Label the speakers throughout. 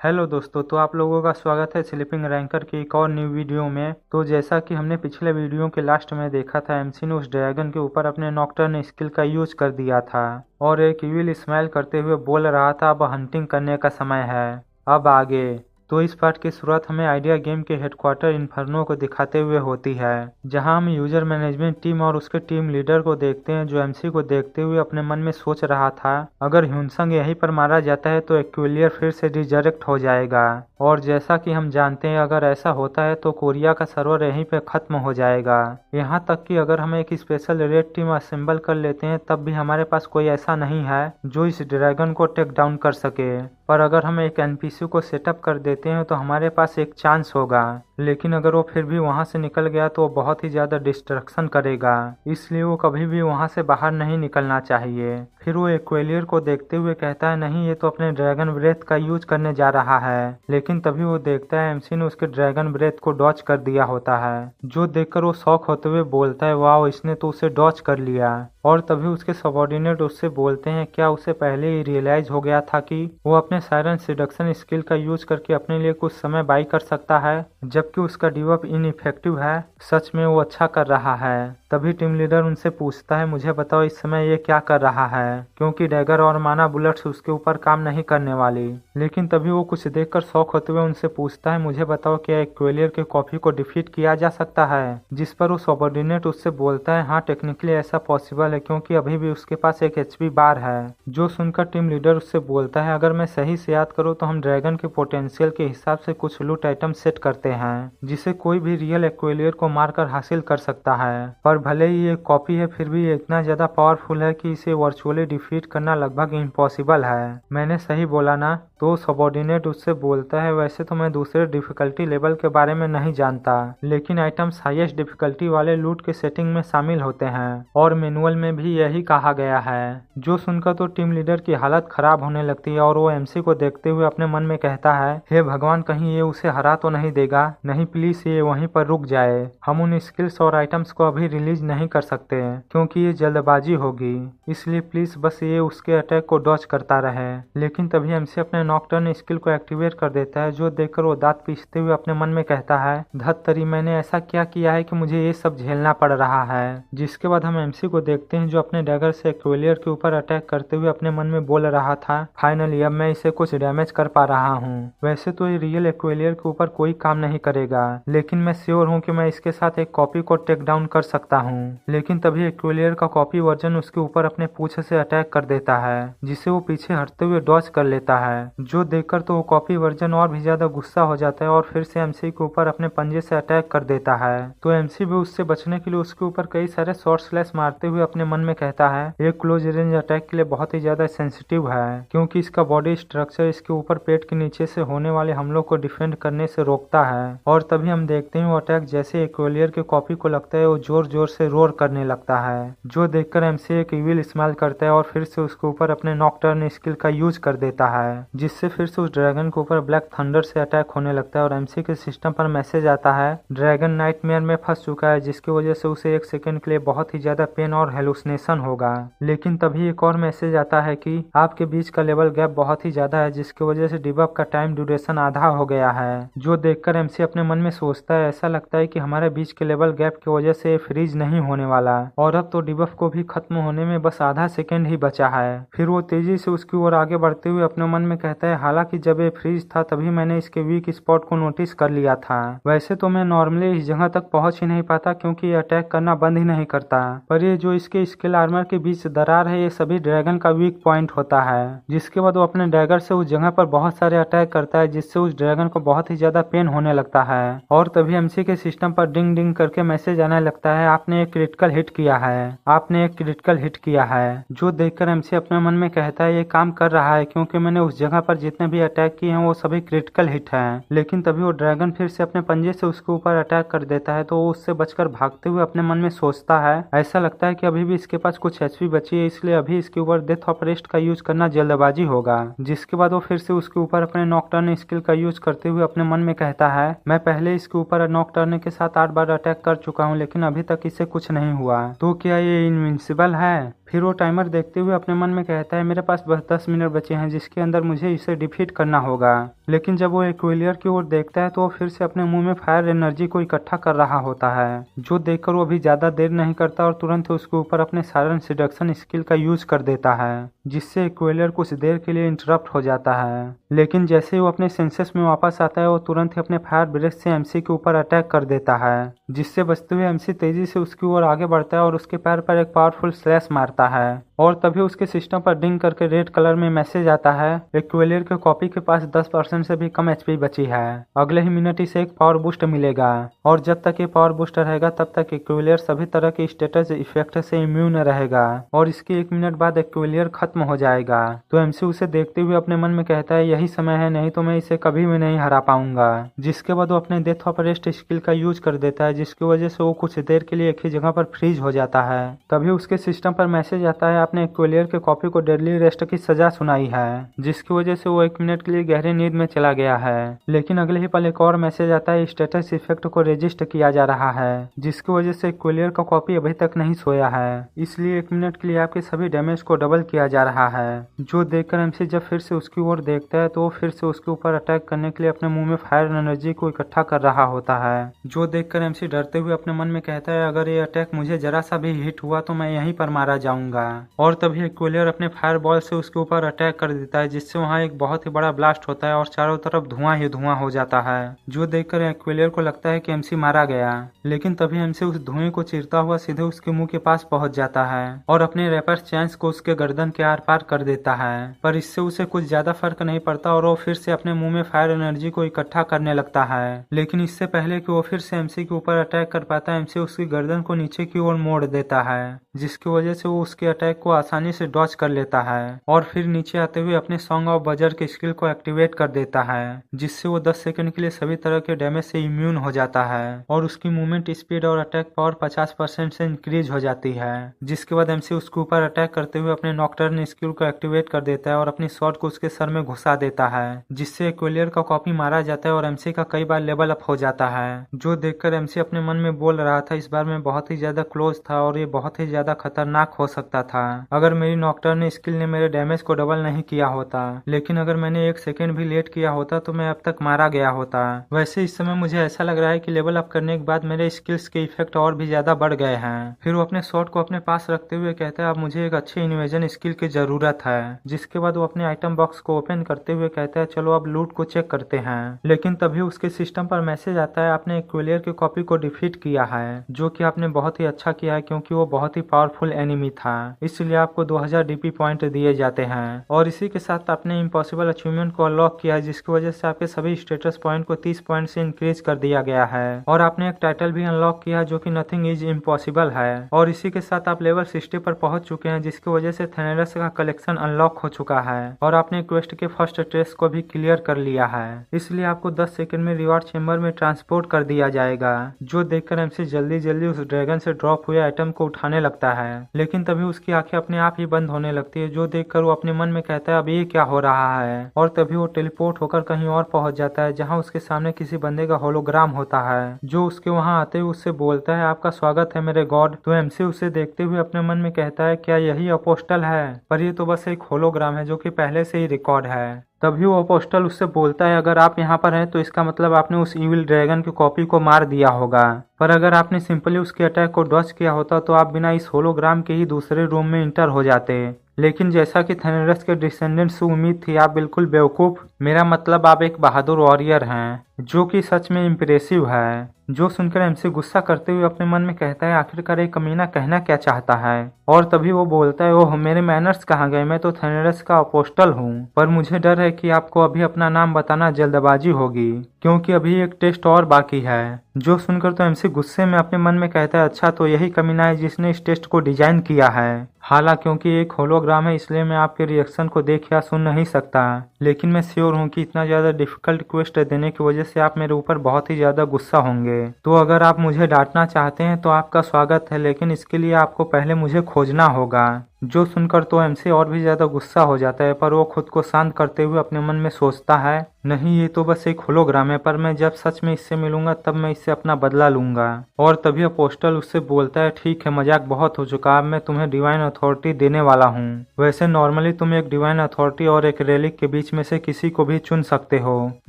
Speaker 1: Hello दोस्तों, तो आप लोगों का स्वागत है स्लीपिंग रैंकर की एक और न्यू वीडियो में। तो जैसा कि हमने पिछले वीडियो के लास्ट में देखा था, एमसी ने उस ड्रैगन के ऊपर अपने नॉकटर्न स्किल का यूज कर दिया था और एक इविल स्माइल करते हुए बोल रहा था, अब हंटिंग करने का समय है, अब आगे। तो इस पार्ट की शुरुआत हमें आइडिया गेम के हेडक्वार्टर इन्फर्नो को दिखाते हुए होती है, जहां हम यूजर मैनेजमेंट टीम और उसके टीम लीडर को देखते हैं, जो एमसी को देखते हुए अपने मन में सोच रहा था, अगर ह्यूनसंग यहीं पर मारा जाता है तो एक्विलियर फिर से रिजरेक्ट हो जाएगा। और जैसा कि हम जानते हैं, अगर ऐसा होता है तो कोरिया का सर्वर यहीं पे खत्म हो जाएगा। यहाँ तक कि अगर हम एक स्पेशल रेड टीम असेंबल कर लेते हैं, तब भी हमारे पास कोई ऐसा नहीं है जो इस ड्रैगन को टेक डाउन कर सके। पर अगर हम एक एनपीसी को सेटअप कर देते हैं तो हमारे पास एक चांस होगा, लेकिन अगर वो फिर भी वहां से निकल गया तो वो बहुत ही ज्यादा डिस्ट्रक्शन करेगा, इसलिए वो कभी भी वहां से बाहर नहीं निकलना चाहिए। फिर वो एक्वेलियर को देखते हुए कहता है, नहीं, ये तो अपने ड्रैगन ब्रेथ का यूज करने जा रहा है। लेकिन तभी वो देखता है एमसी ने उसके ड्रैगन ब्रेथ को डॉच कर दिया होता है, जो देखकर वो शॉक होते हुए बोलता है, वाह, इसने तो उसे डॉच कर लिया। और तभी उसके सबऑर्डिनेट उससे बोलते हैं, क्या उसे पहले ही रियलाइज हो गया था कि वो अपने सायरन सिडक्शन स्किल का यूज करके अपने लिए कुछ समय बाई कर सकता है, जबकि उसका डिवअप इनइफेक्टिव है। सच में वो अच्छा कर रहा है। तभी टीम लीडर उनसे पूछता है, मुझे बताओ इस समय ये क्या कर रहा है, क्योंकि डैगर और माना बुलेट्स उसके ऊपर काम नहीं करने वाली। लेकिन तभी वो कुछ देखकर शौक होते हुए उनसे पूछता है, मुझे बताओ क्या एक्वेलियर के कॉपी को डिफीट किया जा सकता है। जिस पर वो सबऑर्डिनेट उससे बोलता है, हाँ, टेक्निकली ऐसा पॉसिबल है, क्योंकि अभी भी उसके पास एक एचपी बार है। जो सुनकर टीम लीडर उससे बोलता है, अगर मैं सही से याद करूँ तो हम ड्रैगन के पोटेंशियल के हिसाब से कुछ लूट आइटम सेट करते हैं, जिसे कोई भी रियल एक्वेलियर को मारकर हासिल कर सकता है। पर भले ही ये कॉपी है, फिर भी ये इतना ज्यादा पावरफुल है कि इसे वर्चुअली डिफीट करना लगभग इम्पॉसिबल है। मैंने सही बोला ना? तो सबऑर्डिनेट उससे बोलता है, वैसे तो मैं दूसरे डिफिकल्टी लेवल के बारे में नहीं जानता, लेकिन आइटम्स हाईएस्ट डिफिकल्टी वाले लूट के सेटिंग में शामिल होते हैं और मैनुअल में भी यही कहा गया है। जो सुनकर तो टीम लीडर की हालत खराब होने लगती है और वो एमसी को देखते हुए अपने मन में कहता है, हे भगवान, कहीं ये उसे हरा तो नहीं देगा। नहीं, प्लीज ये वहीं पर रुक जाए। हम उन स्किल्स और आइटम्स को अभी रिलीज नहीं कर सकते क्योंकि ये जल्दबाजी होगी, इसलिए प्लीज बस ये उसके अटैक को डॉच करता रहे। लेकिन तभी एमसी अपने नॉकटर्न स्किल को एक्टिवेट कर देता है, जो देखकर वो दांत पीसते हुए अपने मन में कहता है, धत्तरी, मैंने ऐसा क्या किया है कि मुझे ये सब झेलना पड़ रहा है। जिसके बाद हम एमसी को देखते हैं, जो अपने डैगर से एक्वेलियर के ऊपर अटैक करते हुए अपने मन में बोल रहा था, फाइनली अब मैं इसे कुछ डैमेज कर पा रहा हूँ। वैसे तो ये रियल एक्वेलियर के ऊपर कोई काम नहीं करेगा, लेकिन मैं श्योर हूँ कि मैं इसके साथ एक कॉपी को टेक डाउन कर सकता हूँ। लेकिन तभी एक्वेलियर का कॉपी वर्जन उसके ऊपर अपने पूंछ से अटैक कर देता है, जिसे वो पीछे हटते हुए डॉच कर लेता है। जो देखकर तो वो कॉपी वर्जन और भी ज्यादा गुस्सा हो जाता है और फिर से एमसी के ऊपर अपने पंजे से अटैक कर देता है। तो एमसी भी उससे बचने के लिए उसके ऊपर कई सारे शॉर्ट स्लैश मारते हुए अपने मन में कहता है, ये क्लोज रेंज अटैक के लिए बहुत ही ज्यादा सेंसिटिव है, क्योंकि इसका बॉडी स्ट्रक्चर इसके ऊपर पेट के नीचे से होने वाले हमलों को डिफेंड करने से रोकता है। और तभी हम देखते हैं वो अटैक जैसे एक्वेलियर के कॉपी को लगता है, वो जोर जोर से रोर करने लगता है, जो देखकर एमसी एक इविल स्माइल करता है और फिर से उसके ऊपर अपने नॉकटर्न स्किल का यूज कर देता है, जिससे फिर से उस ड्रैगन के ऊपर ब्लैक थंडर से अटैक होने लगता है और एमसी के सिस्टम पर मैसेज आता है, ड्रैगन नाइटमेयर में फंस चुका है, जिसकी वजह से उसे एक सेकंड के लिए बहुत ही ज्यादा पेन और हेलुसिनेशन होगा। लेकिन तभी एक और मैसेज आता है कि आपके बीच का लेवल गैप बहुत ही ज्यादा है, जिसकी वजह से डिबफ का टाइम ड्यूरेशन आधा हो गया है। जो देखकर एमसी अपने मन में सोचता है, ऐसा लगता है कि हमारे बीच के लेवल गैप की वजह से फ्रीज नहीं होने वाला और अब तो डिबफ को भी खत्म होने में बस आधा सेकंड ही बचा है। फिर वो तेजी से उसकी ओर आगे बढ़ते हुए अपने मन में कहता है, हालांकि जब ये फ्रीज था तभी मैंने इसके वीक स्पॉट को नोटिस कर लिया था। वैसे तो मैं नॉर्मली इस जगह तक पहुंच ही नहीं पाता, क्योंकि ये अटैक करना बंद ही नहीं करता, पर ये जो इसके स्किल आर्मर के बीच दरार है, ये सभी ड्रैगन का वीक पॉइंट होता है। जिसके बाद वो अपने डैगर से उस जगह पर बहुत सारे अटैक करता है, जिससे उस ड्रैगन को बहुत ही ज्यादा पेन होने लगता है। और तभी एमसी के सिस्टम पर डिंग डिंग करके मैसेज आने लगता है, आपने एक क्रिटिकल हिट किया है, आपने एक क्रिटिकल हिट किया है। जो देखकर एमसी अपने मन में कहता है, ये काम कर रहा है, क्योंकि मैंने उस जगह पर जितने भी अटैक किए हैं वो सभी क्रिटिकल हिट हैं। लेकिन तभी वो ड्रैगन फिर से अपने पंजे से उसके ऊपर अटैक कर देता है, तो वो उससे बचकर भागते हुए अपने मन में सोचता है, ऐसा लगता है कि अभी भी इसके पास कुछ एचपी बची है, इसलिए अभी इसके ऊपर डेथ ऑफ रेस्ट का यूज करना जल्दबाजी होगा। जिसके बाद वो फिर से उसके ऊपर अपने नॉकटर्न स्किल का यूज करते हुए अपने मन में कहता है, मैं पहले इसके ऊपर नॉकटर्न के साथ 8 बार अटैक कर चुका हूँ, लेकिन अभी तक इसे कुछ नहीं हुआ, तो क्या ये इनविंसिबल है? फिर वो टाइमर देखते हुए अपने मन में कहता है मेरे पास बस 10 मिनट बचे हैं जिसके अंदर मुझे इसे डिफीट करना होगा। लेकिन जब वो एक्विलियर की ओर देखता है तो वो फिर से अपने मुंह में फायर एनर्जी को इकट्ठा कर रहा होता है, जो देखकर वो भी ज्यादा देर नहीं करता और तुरंत उसके ऊपर अपने सायरन सिडक्शन स्किल का यूज कर देता है, जिससे एक्विलियर कुछ देर के लिए इंटरप्ट हो जाता है। लेकिन जैसे ही वो अपने सेंसेस में वापस आता है वो तुरंत ही अपने फायर ब्रेथ से एमसी के ऊपर अटैक कर देता है, जिससे बचते हुए एमसी तेजी से उसकी ओर आगे बढ़ता है और उसके पैर पर एक पावरफुल स्लैश मारता है। और तभी उसके सिस्टम पर डिंग करके रेड कलर में मैसेज आता है एक्विलियर के कॉपी के पास 10% से भी कम एचपी बची है, अगले ही मिनट इसे एक पावर बूस्ट मिलेगा और जब तक ये पावर बूस्ट रहेगा तब तक एक्विलियर सभी तरह के स्टेटस इफेक्ट से इम्यून रहेगा और इसके 1 मिनट बाद एक्विलियर खत्म हो जाएगा। तो एमसी उसे देखते हुए अपने मन में कहता है यही समय है, नहीं तो मैं इसे कभी भी नहीं हरा पाऊंगा। जिसके बाद वो अपने डेथ ऑफ रेस्ट स्किल का यूज कर देता है, जिसकी वजह से वो कुछ देर के लिए एक ही जगह पर फ्रीज हो जाता है। तभी उसके सिस्टम पर मैसेज आता है आपने एक्विलियर के कॉपी को डेडली रेस्ट की सजा सुनाई है, जिसकी वजह से वो 1 मिनट के लिए गहरी नींद में चला गया है। लेकिन अगले ही पल एक और मैसेज आता है स्टेटस इफेक्ट को रजिस्ट किया जा रहा है, जिसकी वजह से एक्विलियर का कॉपी अभी तक नहीं सोया है, इसलिए 1 मिनट के लिए आपके सभी डैमेज को डबल किया जा रहा है। जो देखकर एमसी जब फिर से उसकी ओर देखता है तो वो फिर से उसके ऊपर अटैक करने के लिए अपने मुंह में फायर एनर्जी को इकट्ठा कर रहा होता है। जो देखकर एमसी डरते हुए अपने मन में कहता है अगर ये अटैक मुझे जरा सा भी हिट हुआ तो मैं यहीं पर मारा जाऊंगा। और तभी एक्विलियर अपने फायर बॉल से उसके ऊपर अटैक कर देता है, जिससे वहाँ एक बहुत ही बड़ा ब्लास्ट होता है और चारों तरफ धुआं ही धुआं हो जाता है। जो देखकर एक्विलियर को लगता है कि एमसी मारा गया, लेकिन तभी एमसी उस धुएं को चीरता हुआ सीधे उसके मुंह के पास पहुंच जाता है और अपने रैपर चैंस को उसके गर्दन के आर पार कर देता है। पर इससे उसे कुछ ज्यादा फर्क नहीं पड़ता और वो फिर से अपने मुंह में फायर एनर्जी को इकट्ठा करने लगता है। लेकिन इससे पहले कि वो फिर से एमसी के ऊपर अटैक कर पाता है, एमसी उसकी गर्दन को नीचे की ओर मोड़ देता है, जिसकी वजह से वो उसके अटैक को आसानी से डॉज कर लेता है और फिर नीचे आते हुए अपने सॉन्ग ऑफ बजर के स्किल को एक्टिवेट कर देता है, जिससे वो 10 सेकंड के लिए सभी तरह के डैमेज से इम्यून हो जाता है और उसकी मूवमेंट स्पीड और अटैक पावर 50% से इंक्रीज हो जाती है। जिसके बाद एमसी उसके ऊपर अटैक करते हुए अपने नॉकटर्न स्किल को एक्टिवेट कर देता है और अपनी शॉट को उसके सर में घुसा देता है, जिससे एक्विलियर का कॉपी मारा जाता है और एमसी का कई बार लेवल अप हो जाता है। जो देखकर एमसी अपने मन में बोल रहा था इस बार मैं बहुत ही ज्यादा क्लोज था और ये बहुत ही ज्यादा खतरनाक हो सकता था अगर मेरी नॉकटर्न स्किल ने मेरे डैमेज को डबल नहीं किया होता, लेकिन अगर मैंने 1 सेकेंड भी लेट किया होता तो मैं अब तक मारा गया होता। वैसे इस समय मुझे ऐसा लग रहा है कि लेवल अप करने के बाद मेरे स्किल्स के इफेक्ट और भी ज्यादा बढ़ गए हैं। फिर वो अपने शॉट को अपने पास रखते हुए कहता है अब मुझे एक अच्छे इन्वेजन स्किल की जरूरत है। जिसके बाद वो अपने आइटम बॉक्स को ओपन करते हुए कहता है चलो अब लूट को चेक करते हैं। लेकिन तभी उसके सिस्टम पर मैसेज आता है आपने एक्विलियर की कॉपी को डिफीट किया है, जो कि आपने बहुत ही अच्छा किया है क्योंकि वो बहुत ही पावरफुल एनिमी था, इसलिए आपको 2000 डीपी पॉइंट दिए जाते हैं। और इसी के साथ आपने इम्पॉसिबल अचीवमेंट को अनलॉक किया है, जिसकी वजह से आपके सभी स्टेटस पॉइंट को 30 पॉइंट से इंक्रीज कर दिया गया है। और आपने एक टाइटल भी अनलॉक किया जो कि नथिंग इज इम्पॉसिबल है। और इसी के साथ आप लेवल 60 पर पहुंच चुके हैं, जिसकी वजह से थेनेरस का कलेक्शन अनलॉक हो चुका है और आपने क्वेस्ट के फर्स्ट टेस्ट को भी क्लियर कर लिया है, इसलिए आपको 10 सेकंड में रिवॉर्ड चेंबर में ट्रांसपोर्ट कर दिया जाएगा। जो देखकर एमसी जल्दी जल्दी उस ड्रैगन से ड्रॉप हुए आइटम को उठाने लगता है, लेकिन तभी उसकी आंखें अपने आप ही बंद होने लगती है। जो देखकर वो अपने मन में कहता है अब ये क्या हो रहा है, और तभी वो टेलीपोर्ट होकर कहीं और पहुंच जाता है जहां उसके सामने किसी बंदे का होलोग्राम होता है, जो उसके वहां आते हुए उससे बोलता है आपका स्वागत है मेरे गॉड। तो एमसी उसे देखते हुए अपने मन में कहता है क्या यही अपोस्टल है, पर ये तो बस एक होलोग्राम है जो कि पहले से ही रिकॉर्ड है। तभी वो अपोस्टल उससे बोलता है अगर आप यहाँ पर हैं तो इसका मतलब आपने उस इविल ड्रैगन की कॉपी को मार दिया होगा, पर अगर आपने सिंपली उसके अटैक को डॉज किया होता तो आप बिना इस होलोग्राम के ही दूसरे रूम में इंटर हो जाते। लेकिन जैसा कि थेनेरस के डिसेंडेंट्स से उम्मीद थी, आप बिल्कुल बेवकूफ, मेरा मतलब आप एक बहादुर वॉरियर हैं, जो कि सच में इम्प्रेसिव है। जो सुनकर एमसी गुस्सा करते हुए अपने मन में कहता है आखिरकार एक कमीना कहना क्या चाहता है। और तभी वो बोलता है ओह मेरे मैनर्स कहाँ गए, मैं तो थेनेरस का अपोस्टल हूँ, पर मुझे डर है कि आपको अभी अपना नाम बताना जल्दबाजी होगी क्योंकि अभी एक टेस्ट और बाकी है। जो सुनकर तो एमसी गुस्से में अपने मन में कहता है अच्छा तो यही कमीना है जिसने इस टेस्ट को डिजाइन किया है। हालांकि क्योंकि एक होलोग्राम है इसलिए मैं आपके रिएक्शन को देख या सुन नहीं सकता, लेकिन मैं श्योर हूँ कि इतना ज्यादा डिफिकल्ट क्वेस्ट देने की वजह से आप मेरे ऊपर बहुत ही ज्यादा गुस्सा होंगे। तो अगर आप मुझे डांटना चाहते हैं तो आपका स्वागत है, लेकिन इसके लिए आपको पहले मुझे खोजना होगा। जो सुनकर तो एमसी और भी ज्यादा गुस्सा हो जाता है, पर वो खुद को शांत करते हुए अपने मन में सोचता है, नहीं ये तो बस एक होलोग्राम है, पर मैं जब सच में इससे मिलूंगा तब मैं इससे अपना बदला लूंगा। और तभी अपोस्टल उससे बोलता है, ठीक है मजाक बहुत हो चुका, अब मैं तुम्हें डिवाइन अथॉरिटी देने वाला हूँ। वैसे नॉर्मली तुम एक डिवाइन अथॉरिटी और एक रेलिक के बीच में से किसी को भी चुन सकते हो,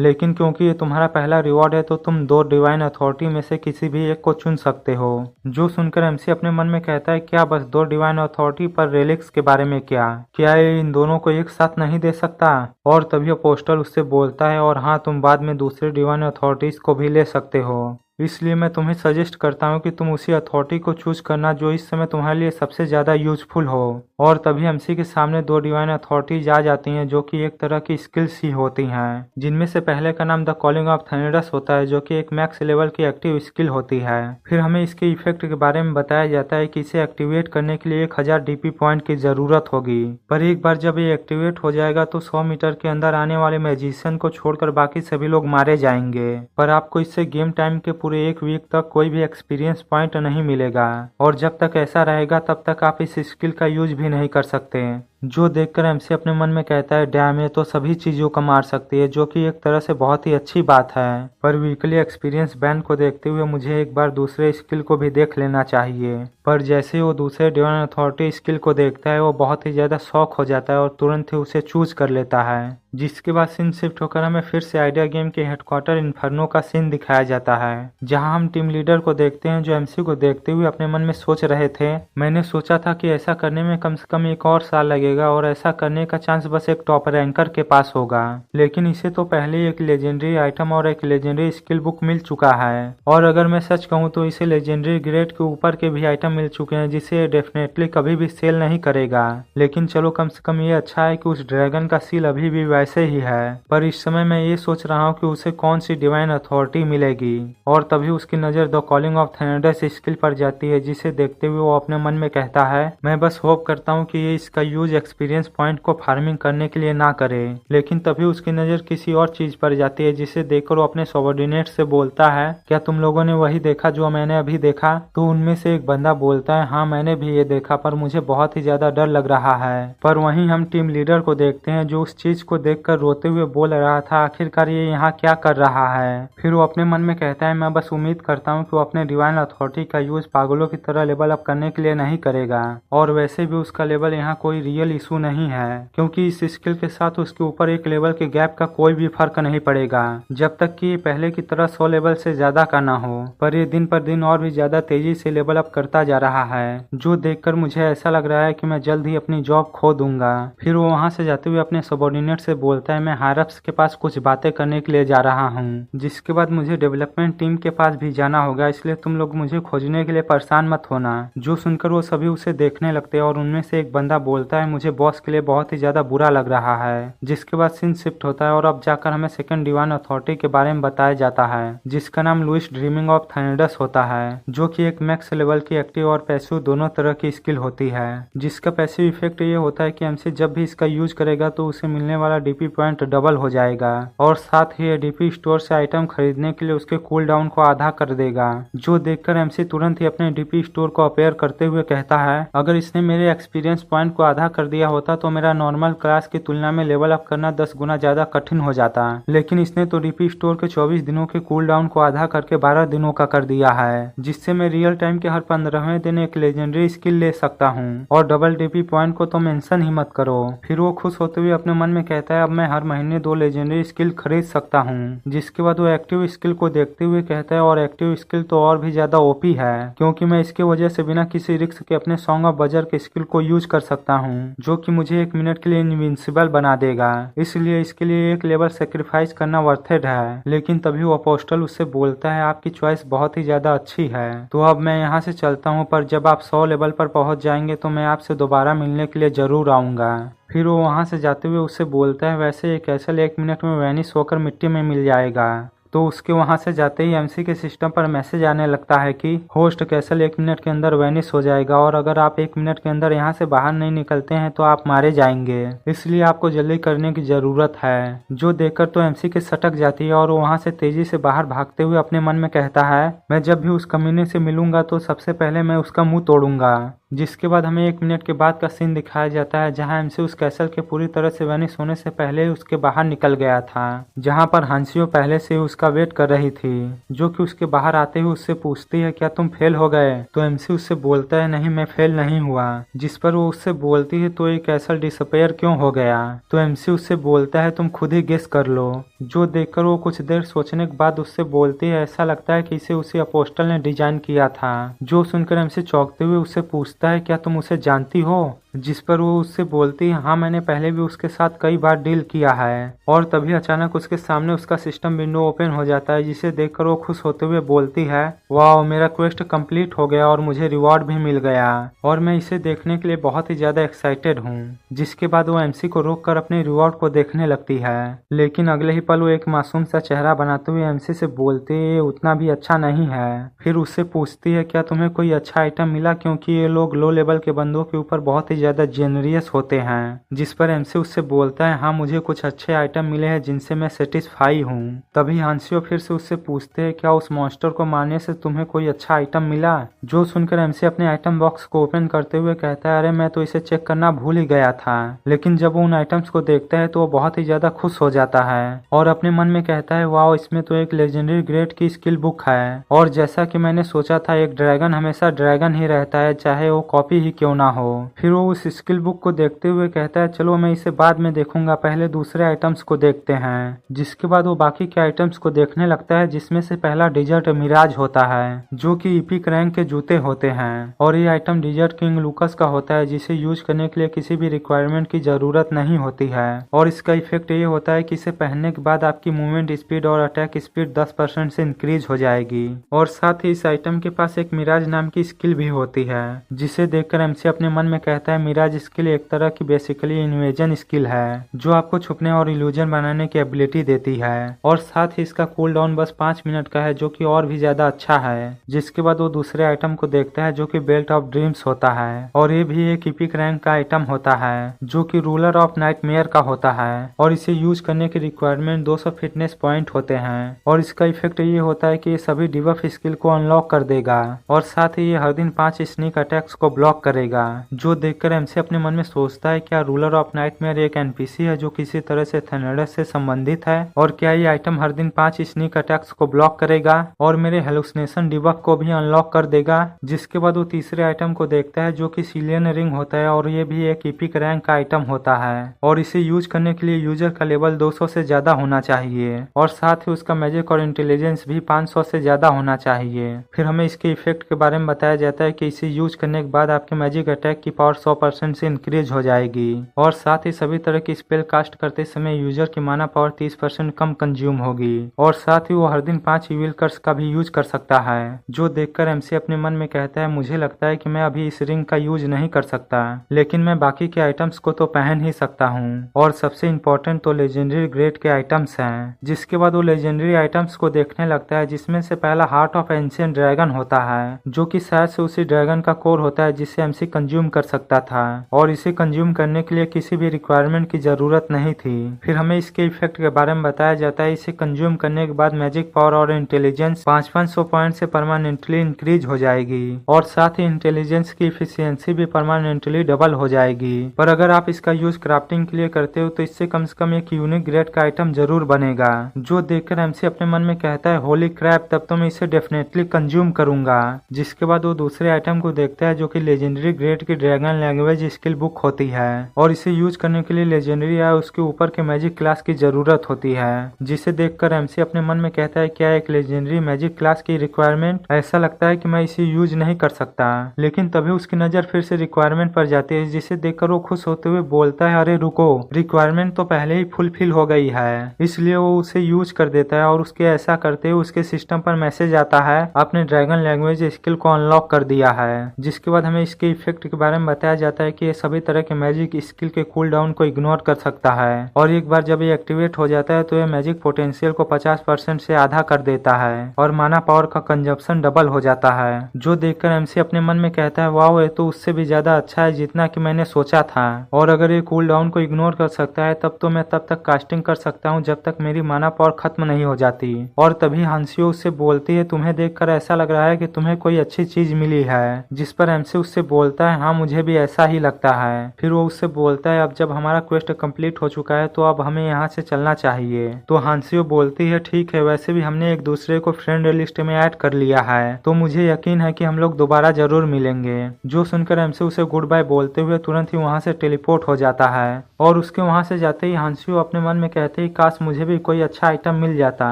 Speaker 1: लेकिन क्योंकि ये तुम्हारा पहला रिवॉर्ड है तो तुम 2 डिवाइन अथॉरिटी में से किसी भी एक को चुन सकते हो। जो सुनकर एमसी अपने मन में कहता है, क्या बस 2 डिवाइन अथॉरिटी, पर रेलिक्स के बारे में क्या ये इन दोनों को एक साथ नहीं दे सकता? और तभी अपोस्टल उससे बोलता है, और हाँ तुम बाद में दूसरे डिवाइन अथॉरिटीज को भी ले सकते हो, इसलिए मैं तुम्हें सजेस्ट करता हूँ कि तुम उसी अथॉरिटी को चूज करना जो इस समय तुम्हारे लिए सबसे ज्यादा यूजफुल हो। और तभी एमसी के सामने 2 डिवाइन अथॉरिटीज आ जाती हैं जो कि एक तरह की स्किल्स ही होती हैं, जिनमें से पहले का नाम द कॉलिंग ऑफ थंडरस होता है, जो कि एक मैक्स लेवल की एक्टिव स्किल होती है। फिर हमें इसके इफेक्ट के बारे में बताया जाता है कि इसे एक्टिवेट करने के लिए 1000 डीपी पॉइंट की जरूरत होगी, पर एक बार जब ये एक्टिवेट हो जाएगा तो 100 मीटर के अंदर आने वाले मैजिशियन को छोड़कर बाकी सभी लोग मारे जाएंगे। पर आपको इससे गेम टाइम के पूरे 1 वीक तक कोई भी एक्सपीरियंस पॉइंट नहीं मिलेगा, और जब तक ऐसा रहेगा तब तक आप इस स्किल का यूज भी नहीं कर सकते। जो देखकर एमसी अपने मन में कहता है, डैम ये तो सभी चीजों को मार सकती है, जो कि एक तरह से बहुत ही अच्छी बात है, पर वीकली एक्सपीरियंस बैन को देखते हुए मुझे एक बार दूसरे स्किल को भी देख लेना चाहिए। पर जैसे ही वो दूसरे डिवाइन अथॉरिटी स्किल को देखता है वो बहुत ही ज्यादा शॉक हो जाता है और तुरंत ही उसे चूज कर लेता है। जिसके बाद सीन शिफ्ट होकर हमें फिर से आइडिया गेम के हेडक्वार्टर इन्फर्नो का सीन दिखाया जाता है, जहां हम टीम लीडर को देखते हैं जो एमसी को देखते हुए अपने मन में सोच रहे थे, मैंने सोचा था कि ऐसा करने में कम से कम 1 और साल लगेगा और ऐसा करने का चांस बस एक टॉप रैंकर के पास होगा, लेकिन इसे तो पहले ही एक लेजेंडरी आइटम और एक लेजेंडरी स्किल बुक मिल चुका है, और अगर मैं सच कहूँ तो इसे लेजेंडरी ग्रेड के ऊपर के भी आइटम मिल चुके हैं जिसे डेफिनेटली कभी भी सेल नहीं करेगा। लेकिन चलो कम से कम ये अच्छा है कि उस ड्रैगन का सील अभी भी वैसे ही है, पर इस समय मैं ये सोच रहा हूँ कि उसे कौन सी डिवाइन अथॉरिटी मिलेगी। और तभी उसकी नजर the calling of thunderous skill पर जाती है, जिसे देखते हुए वो अपने मन में कहता है, मैं बस होप करता हूँ कि ये इसका यूज एक्सपीरियंस पॉइंट को फार्मिंग करने के लिए ना करे। लेकिन तभी उसकी नजर किसी और चीज पर जाती है, जिसे देखकर वो अपने सबऑर्डिनेट से बोलता है, क्या तुम लोगों ने वही देखा जो मैंने अभी देखा? तो उनमें से एक बंदा बोलता है, हाँ मैंने भी ये देखा, पर मुझे बहुत ही ज्यादा डर लग रहा है। पर वहीं हम टीम लीडर को देखते हैं जो उस चीज को देखकर रोते हुए बोल रहा था, आखिरकार ये यहाँ क्या कर रहा है? फिर वो अपने मन में कहता है, मैं बस उम्मीद करता हूँ कि वो अपने डिवाइन अथॉरिटी का यूज पागलों की तरह लेवल अप करने के लिए नहीं करेगा, और वैसे भी उसका लेवल यहाँ कोई रियल इशू नहीं है, क्योंकि इस स्किल के साथ उसके ऊपर एक लेवल के गैप का कोई भी फर्क नहीं पड़ेगा, जब तक कि पहले की तरह 100 लेवल से ज्यादा का ना हो। पर ये दिन पर दिन और भी ज्यादा तेजी से लेवल अप करता जा रहा है, जो देखकर मुझे ऐसा लग रहा है कि मैं जल्द ही अपनी जॉब खो दूंगा। फिर वो वहाँ से जाते हुए अपने सबऑर्डिनेट से बोलता है, मैं हायरअप्स के पास कुछ बातें करने के लिए जा रहा हूँ, जिसके बाद मुझे डेवलपमेंट टीम के पास भी जाना होगा, इसलिए तुम लोग मुझे खोजने के लिए परेशान मत होना। जो सुनकर वो सभी उसे देखने लगते हैं और उनमें से एक बंदा बोलता है, मुझे बॉस के लिए बहुत ही ज्यादा बुरा लग रहा है। जिसके बाद सीन शिफ्ट होता है और अब जाकर हमें सेकंड डिवाइन अथॉरिटी के बारे में बताया जाता है, जिसका नाम लुइस ड्रीमिंग ऑफ थंडरस होता है, जो कि एक मैक्स लेवल की एक्टिव और पैसिव दोनों तरह की स्किल होती है। जिसका पैसिव इफेक्ट ये होता है कि एमसी जब भी इसका यूज करेगा तो उसे मिलने वाला डीपी पॉइंट डबल हो जाएगा, और साथ ही डीपी स्टोर से आइटम खरीदने के लिए उसके कूल डाउन को आधा कर देगा। जो देखकर एमसी तुरंत ही अपने डीपी स्टोर को अपेयर करते हुए कहता है, अगर इसने मेरे एक्सपीरियंस पॉइंट को आधा कर दिया होता तो मेरा नॉर्मल क्लास की तुलना में लेवल अप करना 10 गुना ज्यादा कठिन हो जाता, लेकिन इसने तो डीपी स्टोर के 24 दिनों के कूल डाउन को आधा करके 12 दिनों का कर दिया है, जिससे मैं रियल टाइम के हर 15वें दिन एक लेजेंडरी स्किल ले सकता हूँ, और डबल डीपी पॉइंट को तो मेंशन ही मत करो। फिर वो खुश होते हुए अपने मन में कहता है, अब मैं हर महीने 2 लेजेंडरी स्किल खरीद सकता हूँ। जिसके बाद वो एक्टिव स्किल को देखते हुए कहता है, और एक्टिव स्किल तो और भी ज्यादा ओपी है, क्योंकि मैं इसके वजह से बिना किसी रिस्क के अपने सॉन्ग ऑफ बजर के स्किल को यूज कर सकता हूँ, जो कि मुझे 1 मिनट के लिए इनविंसिबल बना देगा, इसलिए इसके लिए एक लेवल सेक्रीफाइस करना वर्थेड है। लेकिन तभी वो अपोस्टल उससे बोलता है, आपकी चॉइस बहुत ही ज्यादा अच्छी है, तो अब मैं यहाँ से चलता हूँ, पर जब आप 100 लेवल पर पहुँच जाएंगे तो मैं आपसे दोबारा मिलने के लिए जरूर आऊंगा। फिर वो वहाँ से जाते हुए उससे बोलता है, वैसे ये कैसल 1 मिनट में वैनिश होकर मिट्टी में मिल जाएगा। तो उसके वहां से जाते ही एमसी के सिस्टम पर मैसेज आने लगता है कि होस्ट कैसल 1 मिनट के अंदर वैनिश हो जाएगा, और अगर आप 1 मिनट के अंदर यहाँ से बाहर नहीं निकलते हैं तो आप मारे जाएंगे, इसलिए आपको जल्दी करने की जरूरत है। जो देखकर तो एमसी के सटक जाती है और वो वहाँ से तेजी से बाहर भागते हुए अपने मन में कहता है, मैं जब भी उस कमीने से मिलूंगा तो सबसे पहले मैं उसका मुंह तोड़ूंगा। जिसके बाद हमें 1 मिनट के बाद का सीन दिखाया जाता है जहां एमसी उस कैसल के पूरी तरह से वैनिश होने से पहले ही उसके बाहर निकल गया था, जहां पर हांसियो पहले से ही उसका वेट कर रही थी, जो कि उसके बाहर आते ही उससे पूछती है क्या तुम फेल हो गए। तो एमसी उससे बोलता है नहीं मैं फेल नहीं हुआ, जिस पर वो उससे बोलती है तो ये कैसल डिसअपेयर क्यों हो गया। तो एमसी उससे बोलता है तुम खुद ही गेस कर लो, जो देखकर वो कुछ देर सोचने के बाद उससे बोलती है ऐसा लगता है कि इसे उसी अपोस्टल ने डिजाइन किया था। जो सुनकर एमसी चौंकते हुए उससे पूछता है क्या तुम उसे जानती हो, जिस पर वो उससे बोलती है हाँ मैंने पहले भी उसके साथ कई बार डील किया है। और तभी अचानक उसके सामने उसका सिस्टम विंडो ओपन हो जाता है, जिसे देखकर वो खुश होते हुए बोलती है वाह मेरा क्वेस्ट कंप्लीट हो गया और मुझे रिवॉर्ड भी मिल गया और मैं इसे देखने के लिए बहुत ही ज्यादा एक्साइटेड हूँ। जिसके बाद वो एमसी को रोककर अपने रिवॉर्ड को देखने लगती है, लेकिन अगले ही पल वो एक मासूम सा चेहरा बनाते हुए एमसी से बोलती है ये उतना भी अच्छा नहीं है। फिर उससे पूछती है क्या तुम्हें कोई अच्छा आइटम मिला, क्योंकि ये लोग लो लेवल के बंदों के ऊपर बहुत ही ज्यादा जेनरियस होते हैं। जिस पर एमसी उससे बोलता है हाँ मुझे कुछ अच्छे आइटम मिले हैं जिनसे मैं सेटिस्फाई हूँ। तभी हांसियो फिर से उससे पूछते हैं क्या उस मॉन्स्टर को मारने से तुम्हें कोई अच्छा आइटम मिला। जो सुनकर एमसी अपने आइटम बॉक्स को ओपन करते हुए कहता है अरे मैं तो इसे चेक करना भूल ही गया था। लेकिन जब वो उन आइटम्स को देखता है तो वो बहुत ही ज्यादा खुश हो जाता है और अपने मन में कहता है वाह इसमें तो एक लेजेंडरी ग्रेड की स्किल बुक है और जैसा कि मैंने सोचा था एक ड्रैगन हमेशा ड्रैगन ही रहता है चाहे वो कॉपी ही क्यों ना हो। फिर वो उस स्किल बुक को देखते हुए कहता है चलो मैं इसे बाद में देखूंगा, पहले दूसरे आइटम्स को देखते हैं। जिसके बाद वो बाकी के आइटम्स को देखने लगता है, जिसमें से पहला डिजर्ट मिराज होता है जो कि इपिक रैंक के जूते होते हैं और ये आइटम डिजर्ट किंग लूकस का होता है, जिसे यूज करने के लिए किसी भी रिक्वायरमेंट की जरूरत नहीं होती है और इसका इफेक्ट ये होता है कि इसे पहनने के बाद आपकी मूवमेंट स्पीड और अटैक स्पीड 10% से इंक्रीज हो जाएगी। और साथ ही इस आइटम के पास एक मिराज नाम की स्किल भी होती है, जिसे देखकर एमसी अपने मन में कहता है मिराज स्किल एक तरह की बेसिकली इन्वेजन स्किल है जो आपको छुपने और इल्यूजन बनाने की एबिलिटी देती है और साथ ही इसका कूल डाउन बस 5 मिनट का है, जो कि और भी ज्यादा अच्छा है। जिसके बाद वो दूसरे आइटम को देखता है जो कि बेल्ट ऑफ ड्रीम्स होता है और ये भी एक इपिक रैंक का आइटम होता है जो कि रूलर ऑफ नाइटमेयर का होता है और इसे यूज करने की रिक्वायरमेंट 200 फिटनेस पॉइंट होते हैं और इसका इफेक्ट ये होता है कि ये सभी डिबफ स्किल को अनलॉक कर देगा और साथ ही ये हर दिन 5 स्नीक अटैक्स को ब्लॉक करेगा। जो देखकर एमसी अपने मन में सोचता है क्या रूलर ऑफ नाइटमेयर एक एनपीसी है जो किसी तरह से थेनेडस से संबंधित है और क्या ये आइटम हर दिन 5 स्नीक अटैक्स को ब्लॉक करेगा और मेरे हेलुसिनेशन डिबफ को भी अनलॉक कर देगा। जिसके बाद वो तीसरे आइटम को देखता है जो कि सिलियन रिंग होता है और ये भी एक इपिक रैंक का आइटम होता है और इसे यूज करने के लिए यूजर का लेवल 200 से ज्यादा होना चाहिए और साथ ही उसका मैजिक और इंटेलिजेंस भी 500 से ज्यादा होना चाहिए। फिर हमें इसके इफेक्ट के बारे में बताया जाता है कि इसे यूज करने के बाद आपके मैजिक अटैक की पावर 100% से इंक्रीज हो जाएगी और साथ ही सभी तरह की स्पेल कास्ट करते समय यूजर की माना पावर 30% कम कंज्यूम होगी और साथ ही वो हर दिन 5 इविल कर्स का भी यूज कर सकता है। जो देखकर एमसी अपने मन में कहता है मुझे लगता है कि मैं अभी इस रिंग का यूज नहीं कर सकता, लेकिन मैं बाकी के आइटम्स को तो पहन ही सकता हूँ और सबसे इम्पोर्टेंट तो लेजेंडरी ग्रेड के आइटम्स हैं। जिसके बाद वो लेजेंडरी आइटम्स को देखने लगता है, जिसमें से पहला हार्ट ऑफ एंशिएंट ड्रैगन होता है जो कि शायद से उसी ड्रैगन का कोर होता है जिसे एमसी कंज्यूम कर सकता था और इसे कंज्यूम करने के लिए किसी भी रिक्वायरमेंट की जरूरत नहीं थी। फिर हमें इसके इफेक्ट के बारे में बताया जाता है, इसे कंज्यूम करने के बाद मैजिक पावर और इंटेलिजेंस 500 पॉइंट से परमानेंटली इंक्रीज हो जाएगी और साथ ही इंटेलिजेंस की इफिशियंसी भी परमानेंटली डबल हो जाएगी। पर अगर आप इसका यूज क्राफ्टिंग के लिए करते हो तो इससे कम से कम एक यूनिक ग्रेड का आइटम जरूर बनेगा। जो देखकर एमसी अपने मन में कहता है होली क्रैप, तब तो मैं इसे डेफिनेटली कंज्यूम करूंगा। जिसके बाद वो दूसरे आइटम को देखता है जो कि लेजेंडरी ग्रेड की ड्रैगन लैंग्वेज स्किल बुक होती है और इसे यूज करने के लिए लेजेंडरी या उसके ऊपर के मैजिक क्लास की जरूरत होती है। जिसे देखकर एमसी अपने मन में कहता है क्या एक लेजेंडरी मैजिक क्लास की रिक्वायरमेंट, ऐसा लगता है कि मैं इसे यूज नहीं कर सकता। लेकिन तभी उसकी नजर फिर से रिक्वायरमेंट पर जाती है, जिसे देखकर वो खुश होते हुए बोलता है अरे रुको, रिक्वायरमेंट तो पहले ही फुलफिल हो गई है। इसलिए वो उसे यूज कर देता है और उसके ऐसा करते हुए उसके सिस्टम पर मैसेज आता है आपने ड्रैगन लैंग्वेज स्किल को अनलॉक कर दिया है। जिसके बाद हमें इसके इफेक्ट के बारे में बताया जाता है कि ये सभी तरह के मैजिक स्किल के कूल डाउन को इग्नोर कर सकता है और एक बार जब ये एक्टिवेट हो जाता है तो ये मैजिक पोटेंशियल को 50% से आधा कर देता है और माना पावर का कंजप्शन डबल हो जाता है। जो देखकर एमसी अपने मन में कहता है वाओ, ये तो उससे भी ज्यादा अच्छा है जितना कि मैंने सोचा था, और अगर ये कूल डाउन को इग्नोर कर सकता है तब तो मैं तब तक कास्टिंग कर सकता हूँ जब तक मेरी माना पावर खत्म नहीं हो जाती। और तभी हांसियो उससे बोलती है तुम्हें देखकर ऐसा लग रहा है कि तुम्हें कोई अच्छी चीज मिली है, जिस पर एमसी उससे बोलता है हाँ मुझे भी ऐसा ही लगता है। फिर वो उससे बोलता है अब जब हमारा क्वेस्ट कंप्लीट हो चुका है तो अब हमें यहाँ से चलना चाहिए। तो हांसियो बोलती है ठीक है, वैसे भी हमने एक दूसरे को फ्रेंड लिस्ट में ऐड कर लिया है तो मुझे यकीन है कि हम लोग दोबारा जरूर मिलेंगे। जो सुनकर एमसी उसे गुड बाय बोलते हुए तुरंत ही वहाँ से टेलीपोर्ट हो जाता है और उसके वहाँ से जाते ही हांसियो अपने मन में कहते ही काश मुझे भी कोई अच्छा आइटम मिल जाता।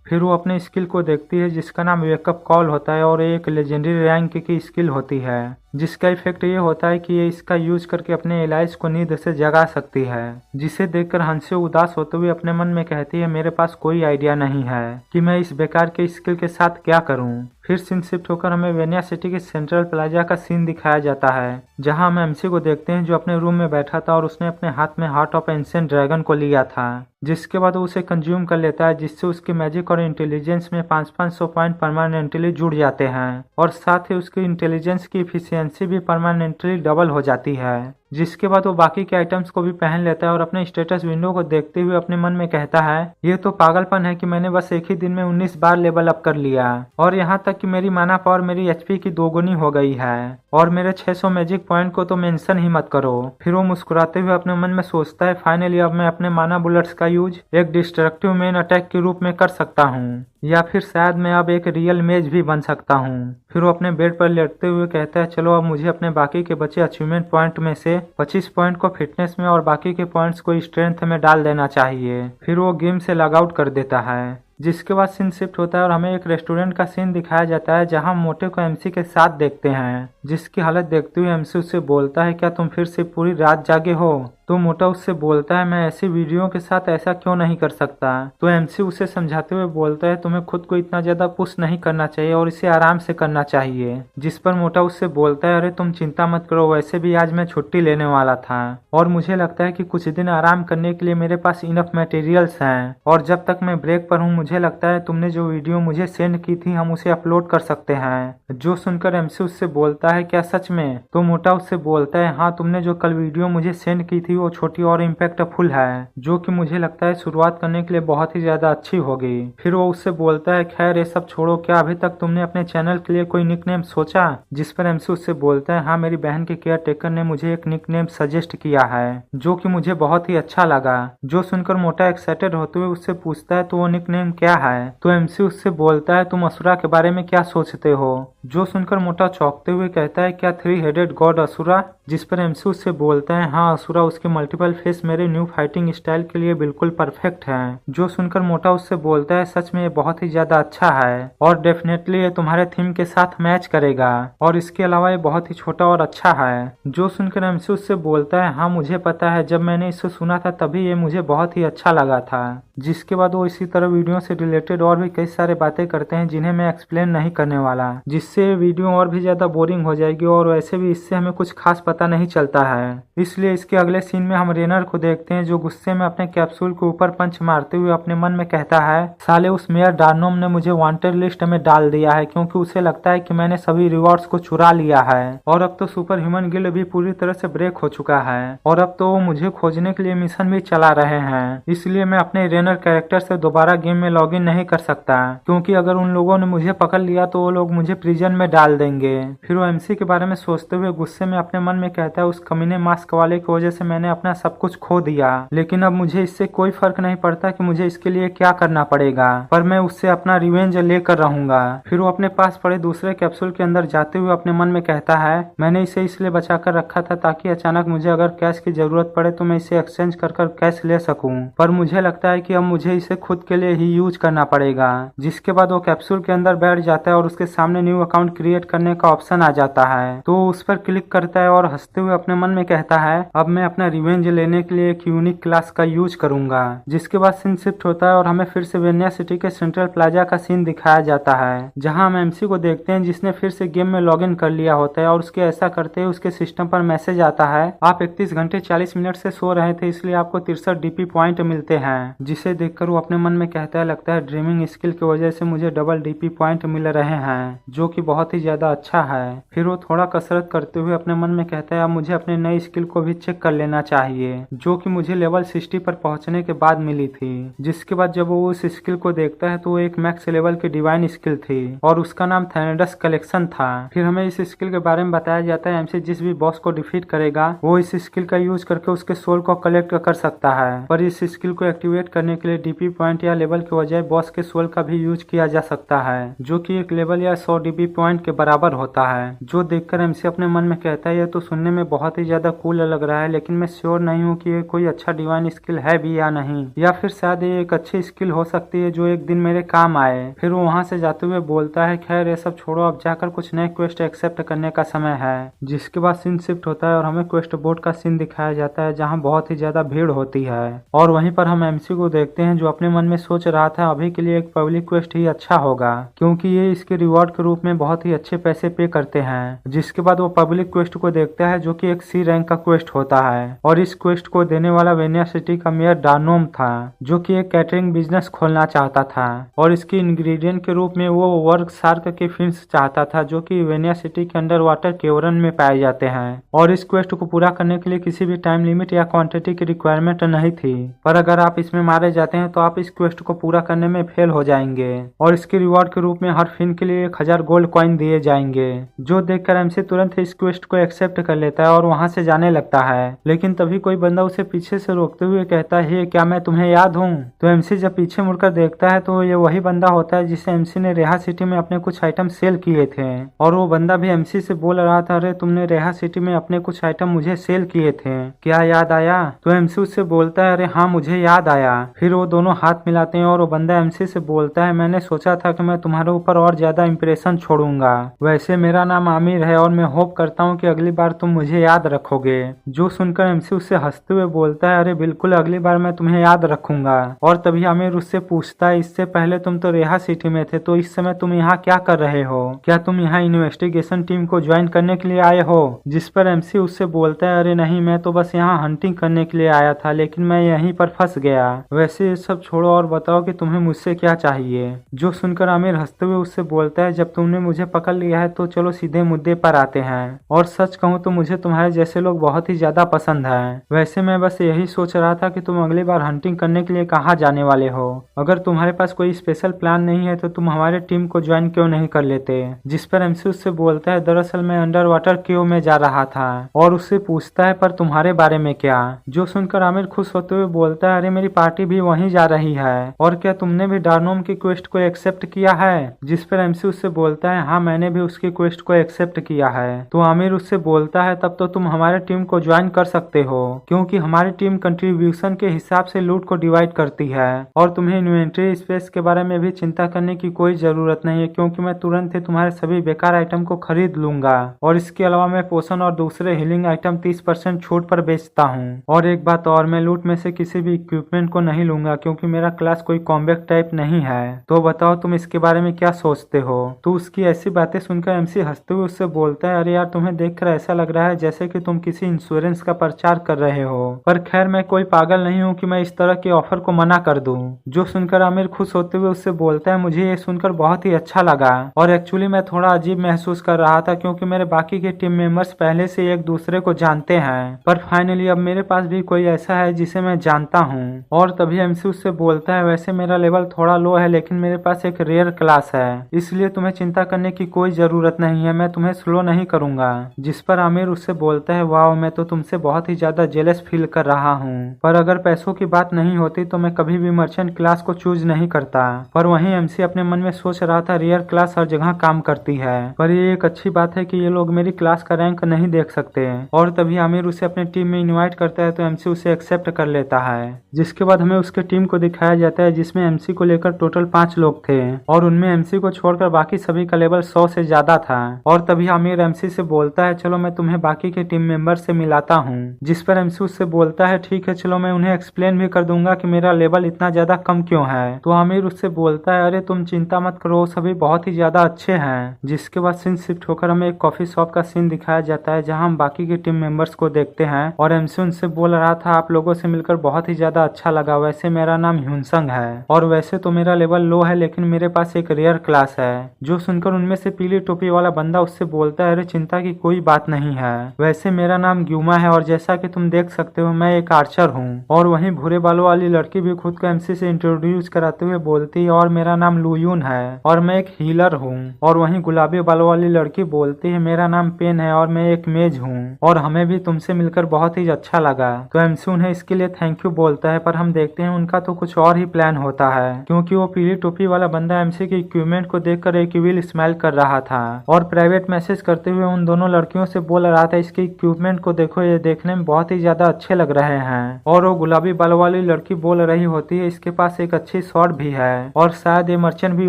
Speaker 1: फिर वो अपने स्किल को देखती है जिसका नाम वेकअप कॉल होता है और एक लेजेंडरी रैंक की स्किल होती है जिसका इफेक्ट ये होता है कि ये इसका यूज करके अपने एलाइज को नींद से जगा सकती है। जिसे देखकर हांसियो उदास होते हुए अपने मन में कहती है मेरे पास कोई आइडिया नहीं है कि मैं इस बेकार के स्किल के साथ क्या करूं। फिर सीन शिफ्ट होकर हमें वेनिया सिटी के सेंट्रल प्लाजा का सीन दिखाया जाता है जहां हम एमसी को देखते हैं जो अपने रूम में बैठा था और उसने अपने हाथ में हार्ट ऑफ एंशिएंट ड्रैगन को लिया था, जिसके बाद वो उसे कंज्यूम कर लेता है जिससे उसके मैजिक और इंटेलिजेंस में 500 पॉइंट परमानेंटली जुड़ जाते हैं और साथ ही उसकी इंटेलिजेंस की इफिशियंसी भी परमानेंटली डबल हो जाती है। जिसके बाद वो बाकी के आइटम्स को भी पहन लेता है और अपने स्टेटस विंडो को देखते हुए अपने मन में कहता है ये तो पागलपन है कि मैंने बस एक ही दिन में 19 बार लेवल अप कर लिया और यहाँ तक कि मेरी माना पावर मेरी एचपी की दोगुनी हो गई है और मेरे 600 मैजिक पॉइंट को तो मेंशन ही मत करो। फिर वो मुस्कुराते हुए अपने मन में सोचता है फाइनली अब मैं अपने माना बुलेट्स का यूज एक डिस्ट्रक्टिव मेन अटैक के रूप में कर सकता हूँ या फिर शायद मैं अब एक रियल मेज भी बन सकता हूँ। फिर वो अपने बेड पर लेटते हुए कहता है चलो अब मुझे अपने बाकी के बचे अचीवमेंट पॉइंट में से 25 पॉइंट को फिटनेस में और बाकी के पॉइंट्स को स्ट्रेंथ में डाल देना चाहिए। फिर वो गेम से लॉग आउट कर देता है। जिसके बाद सीन शिफ्ट होता है और हमें एक रेस्टोरेंट का सीन दिखाया जाता है जहां मोटे को एमसी के साथ देखते हैं, जिसकी हालत देखते हुए एमसी उससे बोलता है क्या तुम फिर से पूरी रात जागे हो? तो मोटा उससे बोलता है मैं ऐसी वीडियो के साथ ऐसा क्यों नहीं कर सकता। तो एमसी उसे समझाते हुए बोलता है तुम्हें खुद को इतना ज्यादा पुश नहीं करना चाहिए और इसे आराम से करना चाहिए। जिस पर मोटा उससे बोलता है अरे तुम चिंता मत करो, वैसे भी आज मैं छुट्टी लेने वाला था और मुझे लगता है कि कुछ दिन आराम करने के लिए मेरे पास इनफ मटेरियल्स हैं और जब तक मैं ब्रेक पर हूँ मुझे लगता है तुमने जो वीडियो मुझे सेंड की थी हम उसे अपलोड कर सकते हैं। जो सुनकर एमसी उससे बोलता है क्या सच में? तो मोटा उससे बोलता है हाँ, तुमने जो कल वीडियो मुझे सेंड की थी वो छोटी और इम्पैक्टफुल है जो कि मुझे लगता है शुरुआत करने के लिए बहुत ही ज्यादा अच्छी होगी। फिर वो उससे बोलता है खैर ये सब छोड़ो, क्या अभी तक तुमने अपने चैनल के लिए कोई निकनेम सोचा? जिस पर एमसी उससे बोलता है हाँ, मेरी बहन के केयर टेकर ने मुझे एक निकनेम सजेस्ट किया है जो कि मुझे बहुत ही अच्छा लगा। जो सुनकर मोटा एक्साइटेड होते हुए उससे पूछता है तो वो निकनेम क्या है? तो एमसी उससे बोलता है तुम असुरा के बारे में क्या सोचते हो? जो सुनकर मोटा चौंकते हुए कहता है क्या 3 हेडेड गॉड असुरा? जिस पर एमसी उससे बोलता है हाँ, असुरा उसके मल्टीपल फेस मेरे न्यू फाइटिंग स्टाइल के लिए बिल्कुल परफेक्ट है। जो सुनकर मोटा उससे बोलता है सच में ये बहुत ही ज्यादा अच्छा है और डेफिनेटली ये तुम्हारे थीम के साथ मैच करेगा और इसके अलावा ये बहुत ही छोटा और अच्छा है। जो सुनकर एमसी उससे बोलता है हाँ मुझे पता है, जब मैंने इसे सुना था तभी ये मुझे बहुत ही अच्छा लगा था। जिसके बाद वो इसी तरह वीडियो से रिलेटेड और भी कई सारे बातें करते हैं जिन्हें मैं एक्सप्लेन नहीं करने वाला, जिससे वीडियो और भी ज्यादा बोरिंग हो जाएगी और वैसे भी इससे हमें कुछ खास पता नहीं चलता है। इसलिए इसके अगले सीन में हम रेनर को देखते हैं जो गुस्से में अपने कैप्सूल के ऊपर पंच मारते हुए अपने मन में कहता है साले उस मेयर डार्नोम ने मुझे वांटेड लिस्ट में डाल दिया है क्योंकि उसे लगता है कि मैंने सभी रिवॉर्ड्स को चुरा लिया है और अब तो सुपर ह्यूमन गिल्ड भी पूरी तरह से ब्रेक हो चुका है और अब तो वो मुझे खोजने के लिए मिशन भी चला रहे हैं। इसलिए मैं अपने रेनर कैरेक्टर से दोबारा गेम में लॉगिन नहीं कर सकता क्योंकि अगर उन लोगों ने मुझे पकड़ लिया तो वो लोग मुझे प्रिजन में डाल देंगे। फिर वो एमसी के बारे में सोचते हुए गुस्से में अपने मन में कहता है उस कमीने मास्क वाले की वजह से मैंने अपना सब कुछ खो दिया, लेकिन अब मुझे इससे कोई फर्क नहीं पड़ता कि मुझे इसके लिए क्या करना पड़ेगा, पर मैं उससे अपना रिवेंज लेकर रहूंगा। फिर वो अपने पास पड़े दूसरे कैप्सूल के अंदर जाते हुए अपने मन में कहता है मैंने इसे इसलिए बचा कर रखा था ताकि अचानक मुझे अगर कैश की जरूरत पड़े तो मैं इसे एक्सचेंज कर कैश ले सकूं, पर मुझे लगता है कि अब मुझे इसे खुद के लिए ही यूज करना पड़ेगा। जिसके बाद वो कैप्सूल के अंदर बैठ जाता है और उसके सामने न्यू अकाउंट क्रिएट करने का ऑप्शन आ जाता है तो उस पर क्लिक करता है और हंसते हुए अपने मन में कहता है अब मैं अपना रिवेंज लेने के लिए एक यूनिक क्लास का यूज करूंगा। जिसके बाद सीन शिफ्ट होता है और हमें फिर से वेनिया सिटी के सेंट्रल प्लाजा का सीन दिखाया जाता है, जहां हम एमसी को देखते हैं जिसने फिर से गेम में लॉग इन कर लिया होता है और उसके ऐसा करते ही उसके सिस्टम पर मैसेज आता है आप 31 घंटे 40 मिनट से सो रहे थे इसलिए आपको 63 डीपी पॉइंट मिलते हैं। जिसे देखकर वो अपने मन में कहता है लगता है ड्रीमिंग स्किल की वजह से मुझे डबल डीपी पॉइंट मिल रहे हैं, जो कि बहुत ही ज्यादा अच्छा है। फिर वो थोड़ा कसरत करते हुए अपने मन में कहता है अब मुझे अपने नई स्किल को भी चेक कर लेना चाहिए, जो कि मुझे लेवल 60 पर पहुंचने के बाद मिली थी। जिसके बाद जब वो उस स्किल को देखता है तो वो एक मैक्स लेवल की डिवाइन स्किल थी और उसका नाम थैनोडस कलेक्शन था। फिर हमें इस स्किल के बारे में बताया जाता है एमसी जिस भी बॉस को डिफीट करेगा वो इस स्किल का यूज करके उसके सोल को कलेक्ट कर सकता है, पर इस स्किल को एक्टिवेट करने के लिए डीपी पॉइंट या लेवल के बजाय बॉस के सोल का भी यूज किया जा सकता है, जो कि एक लेवल या 100 डीपी पॉइंट के बराबर होता है। जो देखकर एमसी अपने मन में कहता है यह तो सुनने में बहुत ही ज्यादा कूल लग रहा है, लेकिन मैं श्योर नहीं हूँ कि ये कोई अच्छा डिवाइन स्किल है भी या नहीं, या फिर शायद ये एक अच्छी स्किल हो सकती है जो एक दिन मेरे काम आए। फिर वो वहाँ से जाते हुए बोलता है खैर ये सब छोड़ो, अब जाकर कुछ नए क्वेस्ट एक्सेप्ट करने का समय है। जिसके बाद सीन शिफ्ट होता है और हमें क्वेस्ट बोर्ड का सीन दिखाया जाता है जहाँ बहुत ही ज्यादा भीड़ होती है और वहीं पर हम एमसी को देखते हैं जो अपने मन में सोच रहा था अभी के लिए एक पब्लिक क्वेस्ट ही अच्छा होगा, क्योंकि ये इसके रिवॉर्ड के रूप में बहुत ही अच्छे पैसे पे करते हैं। जिसके बाद वो पब्लिक क्वेस्ट को देखता है जो कि एक सी रैंक का क्वेस्ट होता है और इस क्वेस्ट को देने वाला वेनिया सिटी का मेयर डार्नोम था, जो कि एक कैटरिंग बिजनेस खोलना चाहता था और इसकी इंग्रेडिएंट के रूप में वो वर्क शार्क के फिन्स चाहता था, जो कि वेनिया सिटी के अंडर वाटर केवरन में पाए जाते हैं। और इस क्वेस्ट को पूरा करने के लिए किसी भी टाइम लिमिट या क्वांटिटी की रिक्वायरमेंट नहीं थी, पर अगर आप इसमें मारे जाते हैं तो आप इस क्वेस्ट को पूरा करने में फेल हो जाएंगे और इसके रिवॉर्ड के रूप में हर फिन के लिए 1000 गोल्ड कॉइन दिए जाएंगे। जो देखकर एमसी तुरंत इस क्वेस्ट को एक्सेप्ट कर लेता है और वहां से जाने लगता है, लेकिन तभी कोई बंदा उसे पीछे से रोकते हुए कहता है क्या मैं तुम्हें याद हूँ? तो एमसी जब पीछे मुड़कर देखता है तो ये वही बंदा होता है जिसे एमसी ने रेहा सिटी में अपने कुछ आइटम सेल किए थे और वो बंदा भी एमसी से बोल रहा था अरे तुमने रेहा सिटी में अपने कुछ आइटम मुझे सेल किए थे, क्या याद आया? तो एमसी उससे बोलता है अरे हाँ मुझे याद आया। फिर वो दोनों हाथ मिलाते हैं और वो बंदा एमसी से बोलता है मैंने सोचा था कि मैं तुम्हारे ऊपर और ज्यादा इंप्रेशन छोड़ूंगा, वैसे मेरा नाम आमिर है और मैं होप करता हूँ कि अगली बार तुम मुझे याद रखोगे। जो सुनकर एमसी उससे हंसते हुए बोलता है अरे बिल्कुल अगली बार मैं तुम्हें याद रखूंगा। और तभी आमिर उससे पूछता है इससे पहले तुम तो रेहा सिटी में थे, तो इस समय तुम यहाँ क्या कर रहे हो? क्या तुम यहाँ इन्वेस्टिगेशन टीम को ज्वाइन करने के लिए आए हो? जिस पर एमसी उससे बोलता है अरे नहीं मैं तो बस यहाँ हंटिंग करने के लिए आया था, लेकिन मैं यहीं पर फंस गया। वैसे ये सब छोड़ो और बताओ कि तुम्हें मुझसे क्या चाहिए? जो सुनकर आमिर हंसते हुए उससे बोलता है जब तुमने मुझे पकड़ लिया है तो चलो सीधे मुद्दे पर आते हैं, और सच कहूँ तो मुझे तुम्हारे जैसे लोग बहुत ही ज्यादा पसंद है। वैसे मैं बस यही सोच रहा था कि तुम अगली बार हंटिंग करने के लिए कहाँ जाने वाले हो? अगर तुम्हारे पास कोई स्पेशल प्लान नहीं है तो तुम हमारे टीम को ज्वाइन क्यों नहीं कर लेते? जिस पर एमसी उससे बोलता है दरअसल मैं अंडर वाटर केव में जा रहा था, और उससे पूछता है पर तुम्हारे बारे में क्या? जो सुनकर आमिर खुश होते हुए बोलता है अरे मेरी पार्टी भी वहीं जा रही है, और क्या तुमने भी डार्नोम की क्वेस्ट को एक्सेप्ट किया है? जिस पर एमसी उससे बोलता है हाँ मैंने भी उसकी क्वेस्ट को एक्सेप्ट किया है। तो आमिर उससे बोलता है तब तो तुम हमारे टीम को ज्वाइन कर सकते हो, क्योंकि हमारी टीम कंट्रीब्यूशन के हिसाब से लूट को डिवाइड करती है और तुम्हें इन्वेंट्री स्पेस के बारे में भी चिंता करने की कोई जरूरत नहीं है, क्योंकि मैं तुरंत ही तुम्हारे सभी बेकार आइटम को खरीद लूंगा। और इसके अलावा मैं पोषण और दूसरे हीलिंग आइटम 30% छूट पर बेचता हूँ। और एक बात और, मैं लूट में से किसी भी इक्विपमेंट को नहीं लूंगा क्योंकि मेरा क्लास कोई कॉम्बैट टाइप नहीं है। तो बताओ तुम इसके बारे में क्या सोचते हो? तो उसकी ऐसी बातें सुनकर एमसी हंसते हुए उससे बोलता है अरे यार तुम्हें देखकर ऐसा लग रहा है जैसे कि तुम किसी इंश्योरेंस का प्रचार कर रहे हो, पर खैर मैं कोई पागल नहीं हूँ कि मैं इस तरह के ऑफर को मना कर दूं। जो सुनकर आमिर खुश होते हुए उससे बोलता है मुझे ये सुनकर बहुत ही अच्छा लगा, और एक्चुअली मैं थोड़ा अजीब महसूस कर रहा था क्योंकि मेरे बाकी के टीम मेंबर्स पहले से एक दूसरे को जानते हैं, पर फाइनली अब मेरे पास भी कोई ऐसा है जिसे मैं जानता हूँ। और तभी एमसी उससे बोलता है वैसे मेरा लेवल थोड़ा लो है, लेकिन मेरे पास एक रेयर क्लास है, इसलिए तुम्हें चिंता करने की कोई जरूरत नहीं है, मैं तुम्हें स्लो नहीं करूंगा। जिस पर आमिर उससे बोलता है वाह मैं तो तुमसे बहुत ही ज्यादा जेलस फील कर रहा हूँ, पर अगर पैसों की बात नहीं होती तो मैं कभी भी मर्चेंट क्लास को चूज नहीं करता। पर वहीं एमसी अपने मन में सोच रहा था रेयर क्लास हर जगह काम करती है, पर ये एक अच्छी बात है कि ये लोग मेरी क्लास का रैंक नहीं देख सकते। और तभी आमिर उसे अपनी टीम में इनवाइट करता है तो एमसी उसे एक्सेप्ट कर लेता है। जिसके बाद हमें उसके टीम को दिखाया जाता है जिसमें एमसी को लेकर टोटल 5 लोग थे, और उनमें एमसी को छोड़कर बाकी सभी का लेवल 100 से ज्यादा था। और तभी आमिर एमसी से बोलता है चलो मैं तुम्हें बाकी के टीम मेंबर से मिलाता हूँ। जिस पर एमसी उससे बोलता है ठीक है चलो मैं उन्हें एक्सप्लेन भी कर दूंगा कि मेरा लेवल इतना ज्यादा कम क्यों है। तो आमिर उससे बोलता है अरे तुम चिंता मत करो, सभी बहुत ही ज्यादा अच्छे हैं। जिसके बाद सीन शिफ्ट होकर हमें एक कॉफी शॉप का सीन दिखाया जाता है जहाँ हम बाकी के टीम मेंबर्स को देखते हैं और एमसी उनसे बोल रहा था आप लोगों से मिलकर बहुत ही ज्यादा अच्छा लगा, वैसे मेरा नाम ह्यूनसंग है और वैसे तो मेरा लेवल लो है लेकिन मेरे पास एक रेयर क्लास है। जो सुनकर उनमें से पीली टोपी वाला बंदा उससे बोलता है अरे चिंता की कोई बात नहीं है, वैसे मेरा नाम ग्यूमा है और जैसा कि तुम देख सकते हो मैं एक आर्चर हूँ। और वहीं भूरे बालों वाली लड़की भी खुद को एमसी से इंट्रोड्यूस कराते हुए बोलती है और मेरा नाम लुयून है और मैं एक हीलर हूँ। और वहीं गुलाबी बालों वाली लड़की बोलती है मेरा नाम पेन है और मैं एक मेज हूँ और हमें भी तुमसे मिलकर बहुत ही अच्छा लगा। तो एमसी उन्हें इसके लिए थैंक यू बोलता है, पर हम देखते हैं उनका तो कुछ और ही प्लान होता है क्योंकि वो पीली टोपी वाला बंदा एमसी के इक्विपमेंट को देखकर एक विल स्माइल कर रहा था और प्राइवेट मैसेज करते हुए उन दोनों लड़कियों से बोल रहा था इसके इक्विपमेंट को देखो, ये देखने में बहुत ही ज्यादा अच्छे लग रहे हैं। और वो गुलाबी बालों वाली लड़की बोल रही होती है इसके पास एक अच्छी शॉट भी है और शायद ये मर्चेंट भी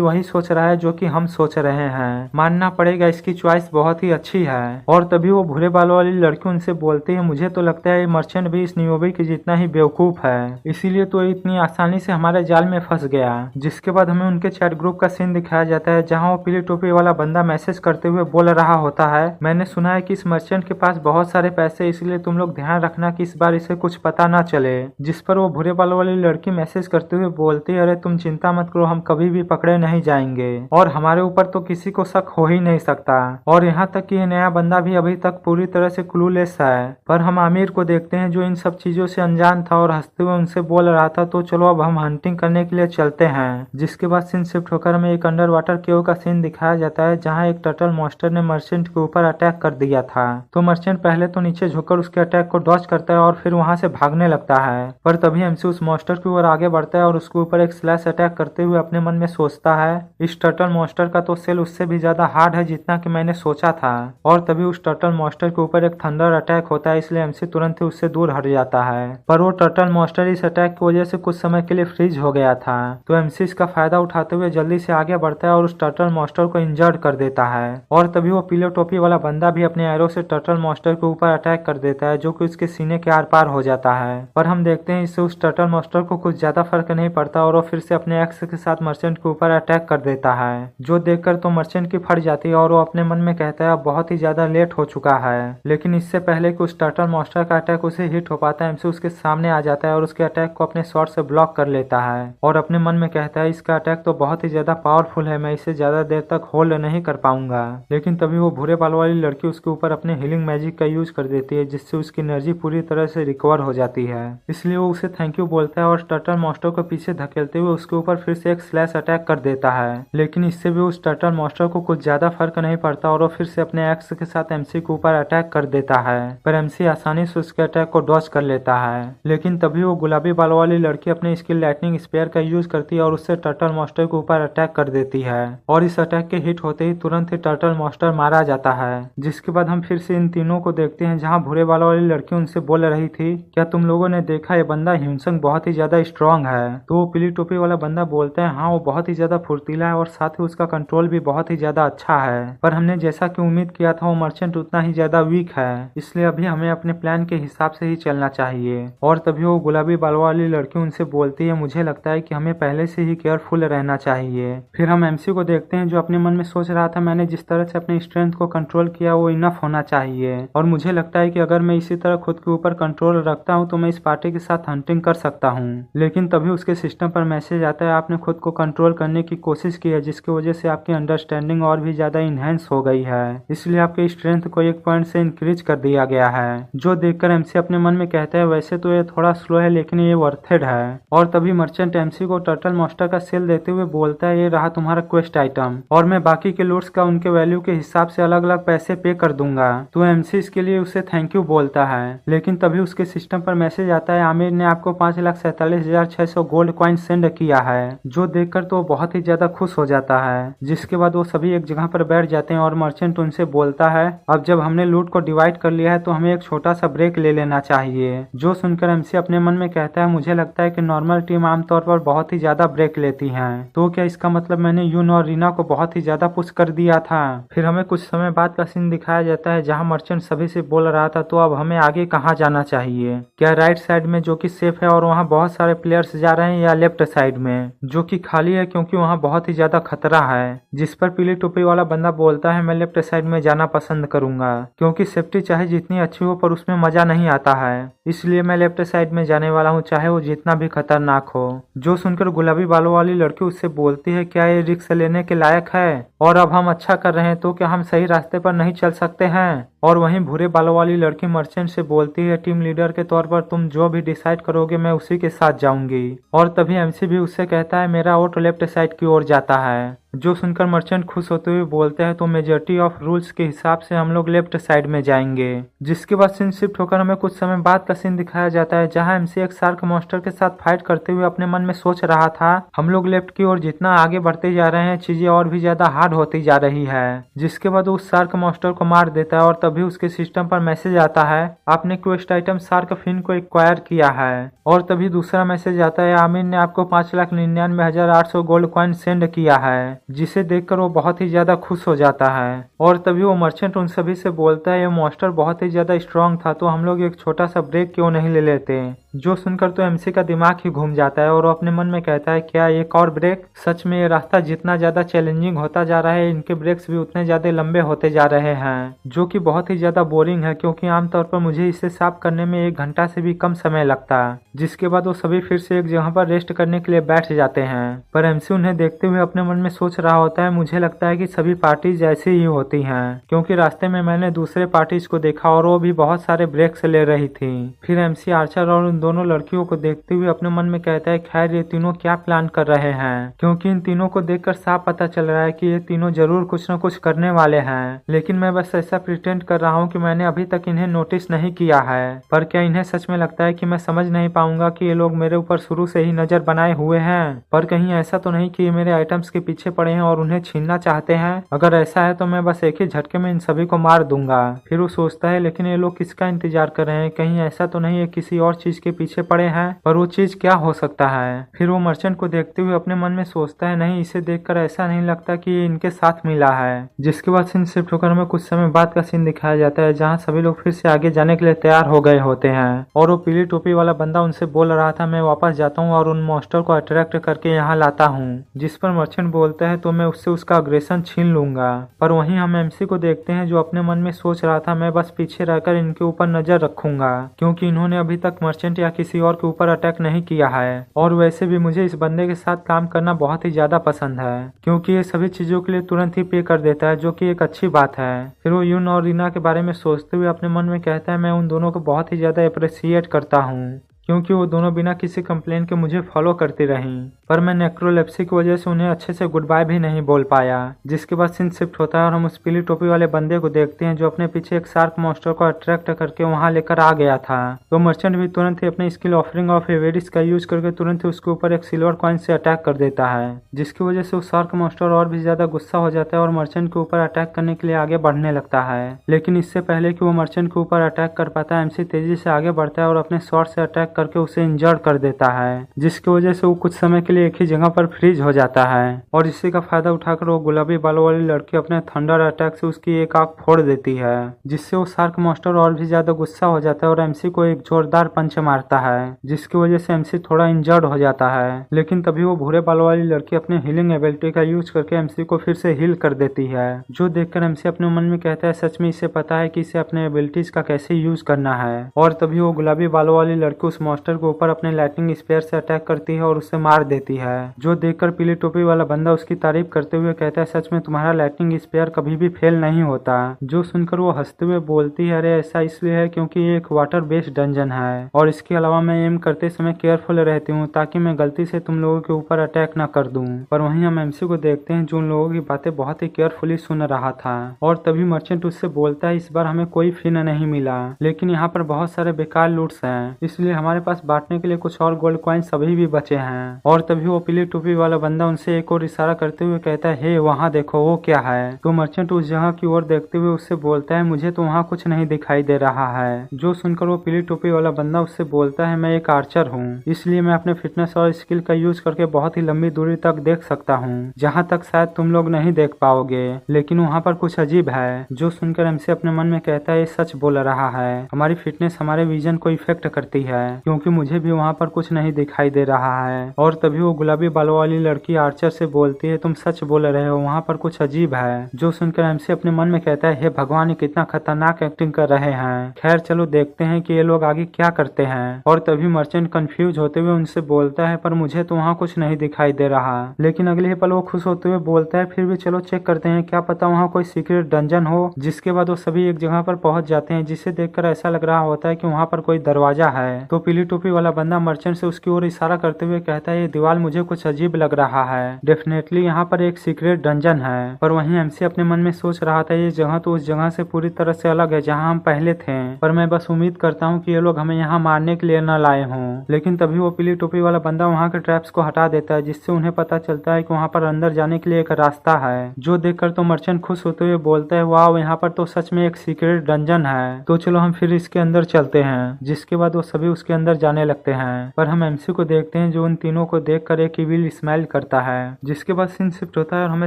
Speaker 1: वही सोच रहा है जो कि हम सोच रहे हैं, मानना पड़ेगा इसकी चॉइस बहुत ही अच्छी है। और तभी वो भूरे बालों वाली लड़की उनसे बोलती है मुझे तो लगता है ये मर्चेंट भी इस नियोबी के जितना ही बेवकूफ है, इसीलिए तो इतनी आसानी से हमारे जाल में फंस गया। जिसके बाद हमें उनके चैट ग्रुप का सीन दिखाया जाता है जहाँ वो पीली टोपी वाला बंदा मैसेज करते हुए बोल रहा होता है मैंने सुना है कि इस मर्चेंट के पास बहुत सारे पैसे, इसलिए तुम लोग ध्यान रखना कि इस बार इसे कुछ पता ना चले। जिस पर वो भूरे बालों वाली लड़की मैसेज करते हुए बोलती है अरे तुम चिंता मत करो, हम कभी भी पकड़े नहीं जाएंगे और हमारे ऊपर तो किसी को शक हो ही नहीं सकता। और यहाँ तक कि ये नया बंदा भी अभी तक पूरी तरह से क्लूलेस है। पर हम आमिर को देखते हैं जो इन सब चीजों से अनजान था और हंसते हुए उनसे बोल रहा था तो चलो अब हम हंटिंग करने के लिए चलते हैं। जिसके बाद सीन शिफ्ट होकर हमें एक अंडर वाटर केव का सीन दिखाया जाता है जहाँ एक टर्टल मॉन्स्टर ने मर्चेंट के ऊपर अटैक कर दिया था। तो मर्चेंट पहले तो नीचे झुककर उसके अटैक को डॉज करता है और फिर वहां से भागने लगता है, पर तभी एमसी उस मॉन्स्टर की ओर आगे बढ़ता है और उसके ऊपर एक स्लैश अटैक करते हुए अपने मन में सोचता है इस टर्टल मॉन्स्टर का तो सेल उससे भी ज्यादा हार्ड है जितना कि मैंने सोचा था। और तभी उस टर्टल मॉन्स्टर के ऊपर एक थंडर अटैक होता है, इसलिए एमसी तुरंत ही उससे दूर हट जाता है। पर वो टर्टल मॉन्स्टर इस अटैक की वजह से कुछ समय के लिए फ्रीज हो गया था, तो एमसी इसका फायदा उठाते हुए जल्दी से आगे बढ़ता है और उस टर्टल मॉन्स्टर को इंजर्ड कर देता है। और तभी वो पीले टोपी वाला बंदा भी अपने एरो से टर्टल मॉन्स्टर के ऊपर अटैक कर देता है जो कि उसके सीने के आर पार हो जाता है। पर हम देखते हैं इससे उस टर्टल मॉन्स्टर को कुछ ज्यादा फर्क नहीं पड़ता और वो फिर से अपने एक्स के साथ मर्चेंट के ऊपर अटैक कर देता है, जो देखकर तो मर्चेंट की फट जाती है और वो अपने मन में कहता है अब बहुत ही ज्यादा लेट हो चुका है। लेकिन इससे पहले कि उस टर्टल मॉन्स्टर का अटैक उसे हिट हो पाता है एमसी उसके सामने आ जाता है और उसके अटैक को अपने शॉट से ब्लॉक कर लेता है और अपने मन में कहता है इसका अटैक तो बहुत ही ज्यादा पावरफुल है, मैं इसे ज्यादा देर तक होल्ड नहीं कर पाऊंगा। लेकिन तभी वो भूरे बालों वाली लड़की उसके ऊपर अपने हीलिंग मैजिक का यूज कर देती है जिससे उसकी एनर्जी पूरी तरह से रिकवर हो जाती है, इसलिए वो उसे थैंक यू बोलता है और टर्टल मॉन्स्टर को पीछे धकेलते हुए उसके ऊपर फिर से एक स्लैश अटैक कर देता है। लेकिन इससे भी उस टर्टल मॉन्स्टर को कुछ ज्यादा फर्क नहीं पड़ता और वो फिर से अपने एक्स के साथ एमसी के ऊपर अटैक कर देता है, पर एमसी आसानी से उसके अटैक को डॉज कर लेता है। लेकिन तभी वो गुलाबी बालों वाली लड़की अपने स्किल लाइटनिंग स्पेयर का यूज करती है और उससे टर्टल मॉन्स्टर के ऊपर अटैक कर देती है और इस अटैक के हिट होते ही तुरंत ही टर्टल मॉन्स्टर मारा जाता है। जिसके बाद हम फिर से इन तीनों को देखते हैं जहाँ भूरे बालों वाली लड़की उनसे बोल रही थी क्या तुम लोगों ने देखा ये बंदा ह्यूनसंग बहुत ही ज्यादा स्ट्रांग है। तो वो पीली टोपी वाला बंदा बोलता है हाँ वो बहुत ही ज्यादा फुर्तीला है और साथ ही उसका कंट्रोल भी बहुत ही ज्यादा अच्छा है, पर हमने जैसा कि उम्मीद किया था वो मर्चेंट उतना ही ज्यादा वीक है, इसलिए अभी हमें अपने प्लान के हिसाब से ही चलना चाहिए। और तभी वो गुलाबी बालों वाली लड़की उनसे बोलती है मुझे लगता है कि हमें पहले से ही केयरफुल रहना चाहिए। फिर हम एमसी को देखते हैं जो अपने मन में सोच रहा था मैंने जिस तरह से अपने स्ट्रेंथ को कंट्रोल किया वो इनफ होना चाहिए और मुझे लगता है कि अगर मैं इसी तरह खुद के ऊपर कंट्रोल रखता हूँ तो मैं इस पार्टी के साथ हंटिंग कर सकता हूँ। लेकिन तभी उसके सिस्टम पर मैसेज आता है आपने खुद को कंट्रोल करने की कोशिश की है जिसकी वजह से आपकी अंडरस्टैंडिंग और भी ज्यादा इनहेंस हो गई है, इसलिए आपके स्ट्रेंथ को 1 पॉइंट से इंक्रीज कर दिया गया है। जो देखकर एमसी अपने मन में कहता है वैसे तो ये थोड़ा स्लो है लेकिन ये वर्थेड है। और तभी मर्चेंट एमसी को टर्टल मॉन्स्टर का सेल देते हुए बोलता है ये रहा तुम्हारा क्वेस्ट आइटम और मैं बाकी के लूट्स का उनके वैल्यू के हिसाब से अलग अलग पैसे पे कर दूंगा। तो एमसी इसके लिए उसे थैंक यू बोलता है। लेकिन तभी उसके सिस्टम पर मैसेज आता है आमिर ने आपको 5,47,600 गोल्ड कॉइन सेंड किया है, जो देखकर तो बहुत ही ज्यादा खुश हो जाता है। जिसके बाद वो सभी एक जगह पर बैठ जाते हैं और मर्चेंट उनसे बोलता है अब जब हमने लूट को डिवाइड कर लिया है तो हमें एक छोटा सा ब्रेक ले लेना चाहिए। जो सुनकर एमसी अपने मन में कहता है मुझे लगता है कि नॉर्मल टीम आमतौर पर बहुत ही ज्यादा ब्रेक लेती है, तो क्या इसका मतलब मैंने यून और रीना को बहुत ही ज्यादा पुश कर दिया था। फिर हमें कुछ समय बाद का सीन दिखाया जाता है है जहाँ मर्चेंट सभी से बोल रहा था, तो अब हमें आगे कहाँ जाना चाहिए? क्या राइट साइड में जो कि सेफ है और वहाँ बहुत सारे प्लेयर्स जा रहे हैं, या लेफ्ट साइड में जो कि खाली है क्योंकि वहाँ बहुत ही ज्यादा खतरा है? जिस पर पीली टोपी वाला बंदा बोलता है मैं लेफ्ट साइड में जाना पसंद करूंगा, क्योंकि सेफ्टी चाहे जितनी अच्छी हो पर उसमें मजा नहीं आता है, इसलिए मैं लेफ्ट साइड में जाने वाला हूँ, चाहे वो जितना भी खतरनाक हो। जो सुनकर गुलाबी बालों वाली लड़की उससे बोलती है क्या ये रिस्क लेने के लायक है, और अब हम अच्छा कर रहे हैं तो क्या हम सही रास्ते पर नहीं चल सकते हैं? और वहीं भूरे बालों वाली लड़की मर्चेंट से बोलती है टीम लीडर के तौर पर तुम जो भी डिसाइड करोगे मैं उसी के साथ जाऊंगी। और तभी एमसी भी उससे कहता है मेरा वोट लेफ्ट साइड की ओर जाता है। जो सुनकर मर्चेंट खुश होते हुए बोलते हैं तो मेजॉरिटी ऑफ रूल्स के हिसाब से हम लोग लेफ्ट साइड में जाएंगे। जिसके बाद सीन शिफ्ट होकर हमें कुछ समय बाद का सीन दिखाया जाता है, जहां एमसी एक शार्क मॉन्स्टर के साथ फाइट करते हुए अपने मन में सोच रहा था हम लोग लेफ्ट की ओर जितना आगे बढ़ते जा रहे हैं चीजें और भी ज्यादा हार्ड होती जा रही है। जिसके बाद उस शार्क मॉन्स्टर को मार देता है और तभी उसके सिस्टम पर मैसेज आता है आपने क्वेस्ट आइटम शार्क फिन को एक्वायर किया है। और तभी दूसरा मैसेज आता है आमिर ने आपको 5,99,800 गोल्ड कॉइन सेंड किया है, जिसे देखकर वो बहुत ही ज्यादा खुश हो जाता है। और तभी वो मर्चेंट उन सभी से बोलता है ये मॉन्स्टर बहुत ही ज्यादा स्ट्रांग था, तो हम लोग एक छोटा सा ब्रेक क्यों नहीं ले लेते? जो सुनकर तो एमसी का दिमाग ही घूम जाता है और वो अपने मन में कहता है क्या एक और ब्रेक? सच में ये रास्ता जितना ज्यादा चैलेंजिंग होता जा रहा है इनके ब्रेक्स भी उतने ज्यादा लंबे होते जा रहे हैं, जो कि बहुत ही ज्यादा बोरिंग है, क्योंकि आमतौर पर मुझे इसे साफ करने में 1 घंटा से भी कम समय लगता है। जिसके बाद वो सभी फिर से एक जगह पर रेस्ट करने के लिए बैठ जाते हैं, पर एमसी उन्हें देखते हुए अपने मन में सोच रहा होता है मुझे लगता है कि सभी पार्टीज ऐसी ही होती हैं, क्योंकि रास्ते में मैंने दूसरे पार्टीज को देखा और वो भी बहुत सारे ब्रेक्स ले रही थी। फिर एमसी आर्चर और उन दोनों लड़कियों को देखते हुए अपने मन में कहता है खैर ये तीनों क्या प्लान कर रहे हैं, क्योंकि इन तीनों को देखकर साफ पता चल रहा है कि ये तीनों जरूर कुछ न कुछ करने वाले हैं, लेकिन मैं बस ऐसा प्रिटेंड कर रहा हूँ कि मैंने अभी तक इन्हें नोटिस नहीं किया है। पर क्या इन्हें सच में लगता है कि मैं समझ नहीं पाऊंगा कि ये लोग मेरे ऊपर शुरू से ही नजर बनाए हुए हैं? पर कहीं ऐसा तो नहीं कि ये मेरे आइटम्स के पीछे पड़े हैं और उन्हें छीनना चाहते हैं? अगर ऐसा है तो मैं बस एक ही झटके में इन सभी को मार दूंगा। फिर वो सोचता है लेकिन ये लोग किसका इंतजार कर रहे हैं, कहीं ऐसा तो नहीं है किसी और चीज के पीछे पड़े हैं? पर वो चीज क्या हो सकता है? फिर वो मर्चेंट को देखते हुए अपने मन में सोचता है नहीं, इसे देखकर ऐसा नहीं लगता कि ये इनके साथ मिला है। जिसके बाद सीन शिफ्ट होकर हमें कुछ समय बाद का सीन दिखाया जाता है, जहाँ सभी लोग फिर से आगे जाने के लिए तैयार हो गए होते हैं और वो पीली टोपी वाला बंदा उनसे बोल रहा था मैं वापस जाता हूँ और उन मॉन्स्टर को अट्रैक्ट करके यहाँ लाता हूँ। जिस पर मर्चेंट बोलता है तो मैं उससे उसका अग्रेशन छीन लूंगा। पर वहीं हम एमसी को देखते हैं जो अपने मन में सोच रहा था मैं बस पीछे रहकर इनके ऊपर नजर रखूंगा, क्योंकि इन्होंने अभी तक मर्चेंट या किसी और के ऊपर अटैक नहीं किया है। और वैसे भी मुझे इस बंदे के साथ काम करना बहुत ही ज्यादा पसंद है, क्योंकि ये सभी चीजों के लिए तुरंत ही पे कर देता है, जो कि एक अच्छी बात है। फिर वो यून और रीना के बारे में सोचते हुए अपने मन में कहता है मैं उन दोनों को बहुत ही ज्यादा अप्रिशिएट करता हूँ, क्योंकि वो दोनों बिना किसी कंप्लेन के मुझे फॉलो करती रहीं, पर मैं नेक्रोलेप्सी की वजह से उन्हें अच्छे से गुड बाय भी नहीं बोल पाया। जिसके बाद सीन शिफ्ट होता है और हम उस पीली टोपी वाले बंदे को देखते हैं जो अपने पीछे एक शार्क मॉन्स्टर को अट्रैक्ट करके वहां लेकर आ गया था। तो मर्चेंट भी तुरंत ही अपने स्किल ऑफरिंग ऑफ एवेडिस का यूज करके तुरंत ही उसके ऊपर एक सिल्वर कॉइन से अटैक कर देता है, जिसकी वजह से उस शार्क मॉन्स्टर और भी ज्यादा गुस्सा हो जाता है और मर्चेंट के ऊपर अटैक करने के लिए आगे बढ़ने लगता है। लेकिन इससे पहले कि वो मर्चेंट के ऊपर अटैक कर पाता है, एमसी तेजी से आगे बढ़ता है और अपने शॉर्ट से अटैक करके उसे इंजर्ड कर देता है, जिसकी वजह से वो कुछ समय के लिए एक ही जगह पर फ्रीज हो जाता है। और इसी का फायदा उठाकर वो गुलाबी बालों वाली लड़की अपने थंडर अटैक से उसकी एक आंख फोड़ देती है, जिससे वो शार्क मॉन्स्टर और भी ज्यादा गुस्सा हो जाता है और एमसी को एक जोरदार पंच मारता है, जिसकी वजह से एमसी थोड़ा इंजर्ड हो जाता है। लेकिन तभी वो भूरे बालों वाली लड़की अपने हीलिंग एबिलिटी का यूज करके एमसी को फिर से हील कर देती है, जो देखकर एमसी अपने मन में कहता है सच में इसे पता है कि इसे अपने एबिलिटीज का कैसे यूज करना है। और तभी वो गुलाबी बालों वाली लड़की उस मॉन्स्टर के ऊपर अपने लाइटनिंग स्पेयर से अटैक करती है और उसे मार देती है, जो देखकर पीली टोपी वाला बंदा उसकी तारीफ करते हुए कहता है सच में तुम्हारा लाइटनिंग स्पेयर कभी भी फेल नहीं होता। जो सुनकर वो हंसते हुए बोलती है अरे ऐसा इसलिए है क्योंकि ये एक वाटर बेस्ड डंजन है और इसके अलावा मैं एम करते समय केयरफुल रहती हूँ ताकि मैं गलती से तुम लोगों के ऊपर अटैक न कर दूं। पर वहीं हम एमसी को देखते हैं जो उन लोगों की बातें बहुत ही केयरफुली सुन रहा था। और तभी मर्चेंट उससे बोलता है इस बार हमें कोई फिन नहीं मिला, लेकिन यहाँ पर बहुत सारे बेकार लूट्स हैं, इसलिए हमारे हमारे पास बांटने के लिए कुछ और गोल्ड कॉइन्स अभी भी बचे हैं। और तभी वो पीली टोपी वाला बंदा उनसे एक और इशारा करते हुए कहता है, हे वहाँ देखो वो क्या है। तो मर्चेंट उस जगह की ओर देखते हुए उससे बोलता है, मुझे तो वहाँ कुछ नहीं दिखाई दे रहा है। जो सुनकर वो पीली टोपी वाला बंदा उससे बोलता है, मैं एक आर्चर हूँ, इसलिए मैं अपने फिटनेस और स्किल का यूज करके बहुत ही लंबी दूरी तक देख सकता हूँ, जहाँ तक शायद तुम लोग नहीं देख पाओगे। लेकिन वहाँ पर कुछ अजीब है। जो सुनकर एमसी अपने मन में कहता है, ये सच बोल रहा है, हमारी फिटनेस हमारे विजन को इफेक्ट करती है, क्योंकि मुझे भी वहाँ पर कुछ नहीं दिखाई दे रहा है। और तभी वो गुलाबी बालों वाली लड़की आर्चर से बोलती है, तुम सच बोल रहे हो, वहाँ पर कुछ अजीब है। जो सुनकर एमसी अपने मन में कहता है, हे भगवान, ये कितना खतरनाक एक्टिंग कर रहे हैं। खैर चलो देखते हैं कि ये लोग आगे क्या करते हैं। और तभी मर्चेंट कंफ्यूज होते हुए उनसे बोलता है, पर मुझे तो वहाँ कुछ नहीं दिखाई दे रहा। लेकिन अगले ही पल वो खुश होते हुए बोलता है, फिर भी चलो चेक करते हैं, क्या पता वहाँ कोई सीक्रेट डंजन हो। जिसके बाद वो सभी एक जगह पर पहुंच जाते हैं, जिसे देखकर ऐसा लग रहा होता है कि वहाँ पर कोई दरवाजा है। तो पीली टोपी वाला बंदा मर्चेंट से उसकी ओर इशारा करते हुए कहता है, ये दीवार मुझे कुछ अजीब लग रहा है, डेफिनेटली यहाँ पर एक सीक्रेट डंजन है। पर वहीं एमसी अपने मन में सोच रहा था, ये जगह तो उस जगह से पूरी तरह से अलग है जहाँ हम पहले थे, पर मैं बस उम्मीद करता हूँ कि ये लोग हमें यहाँ मारने के लिए न लाए हों। लेकिन तभी वो पीली टोपी वाला बंदा वहाँ के ट्रैप्स को हटा देता है, जिससे उन्हें पता चलता है कि वहाँ पर अंदर जाने के लिए एक रास्ता है। जो देखकर तो मर्चेंट खुश होते हुए बोलता है, वाह, यहाँ पर तो सच में एक सीक्रेट डंजन है, तो चलो हम फिर इसके अंदर चलते हैं। जिसके बाद वो सभी उसके अंदर जाने लगते हैं। पर हम एमसी को देखते हैं, जो उन तीनों को देखकर एक इविल स्माइल करता है। जिसके बाद सीन शिफ्ट होता है और हमें